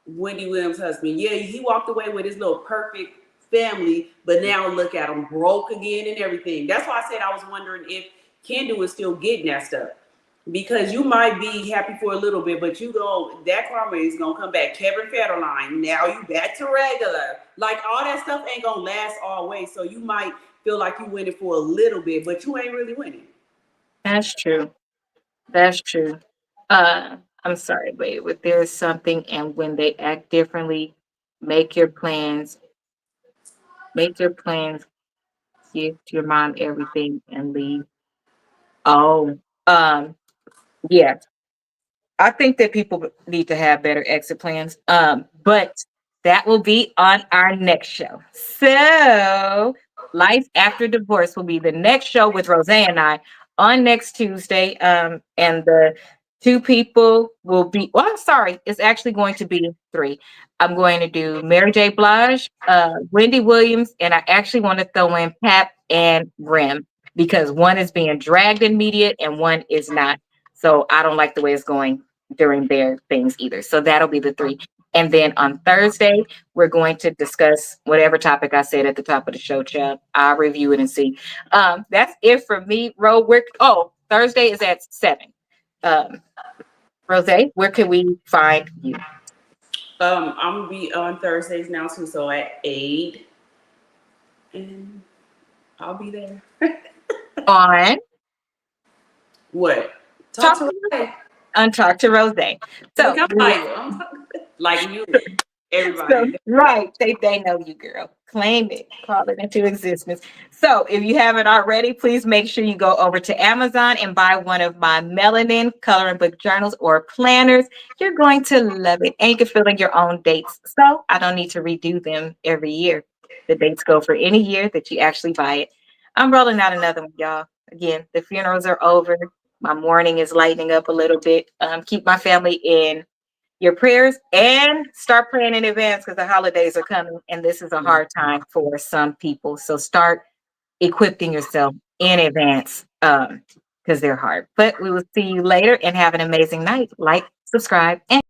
Wendy Williams' husband. Yeah, he walked away with his little perfect family, but now look at him, broke again and everything. That's why I said I was wondering if Kendall is still getting that stuff. Because you might be happy for a little bit, but that karma is gonna come back. Kevin Federline, now you back to regular. Like, all that stuff ain't gonna last always. So you might feel like you winning for a little bit, but you ain't really winning. That's true. That's true. I'm sorry, but there's something, and when they act differently, make your plans, give your mom everything and leave. Oh, yeah. I think that people need to have better exit plans. But that will be on our next show. So, Life After Divorce will be the next show with Roseanne and I on next Tuesday. And the two people will be, well, I'm sorry, it's actually going to be three. I'm going to do Mary J. Blige, Wendy Williams, and I actually want to throw in Pat and Rim because one is being dragged in media and one is not. So I don't like the way it's going during their things either. So that'll be the three. And then on Thursday, we're going to discuss whatever topic I said at the top of the show, Chubb. I'll review it and see. That's it for me, Ro. Thursday is at 7. Rose, where can we find you? I'm gonna be on Thursdays now too, so at 8. And I'll be there. On what? Talk to Rose. On Talk to Rose. So like you, everybody. So, right. They know you, girl. Claim it. Call it into existence. So if you haven't already, please make sure you go over to Amazon and buy one of my Melanin coloring book journals or planners. You're going to love it. And you can fill in your own dates. So I don't need to redo them every year. The dates go for any year that you actually buy it. I'm rolling out another one, y'all. Again, the funerals are over. My mourning is lightening up a little bit. Keep my family in your prayers and start praying in advance because the holidays are coming and this is a hard time for some people. So start equipping yourself in advance because they're hard. But we will see you later and have an amazing night. Like, subscribe, and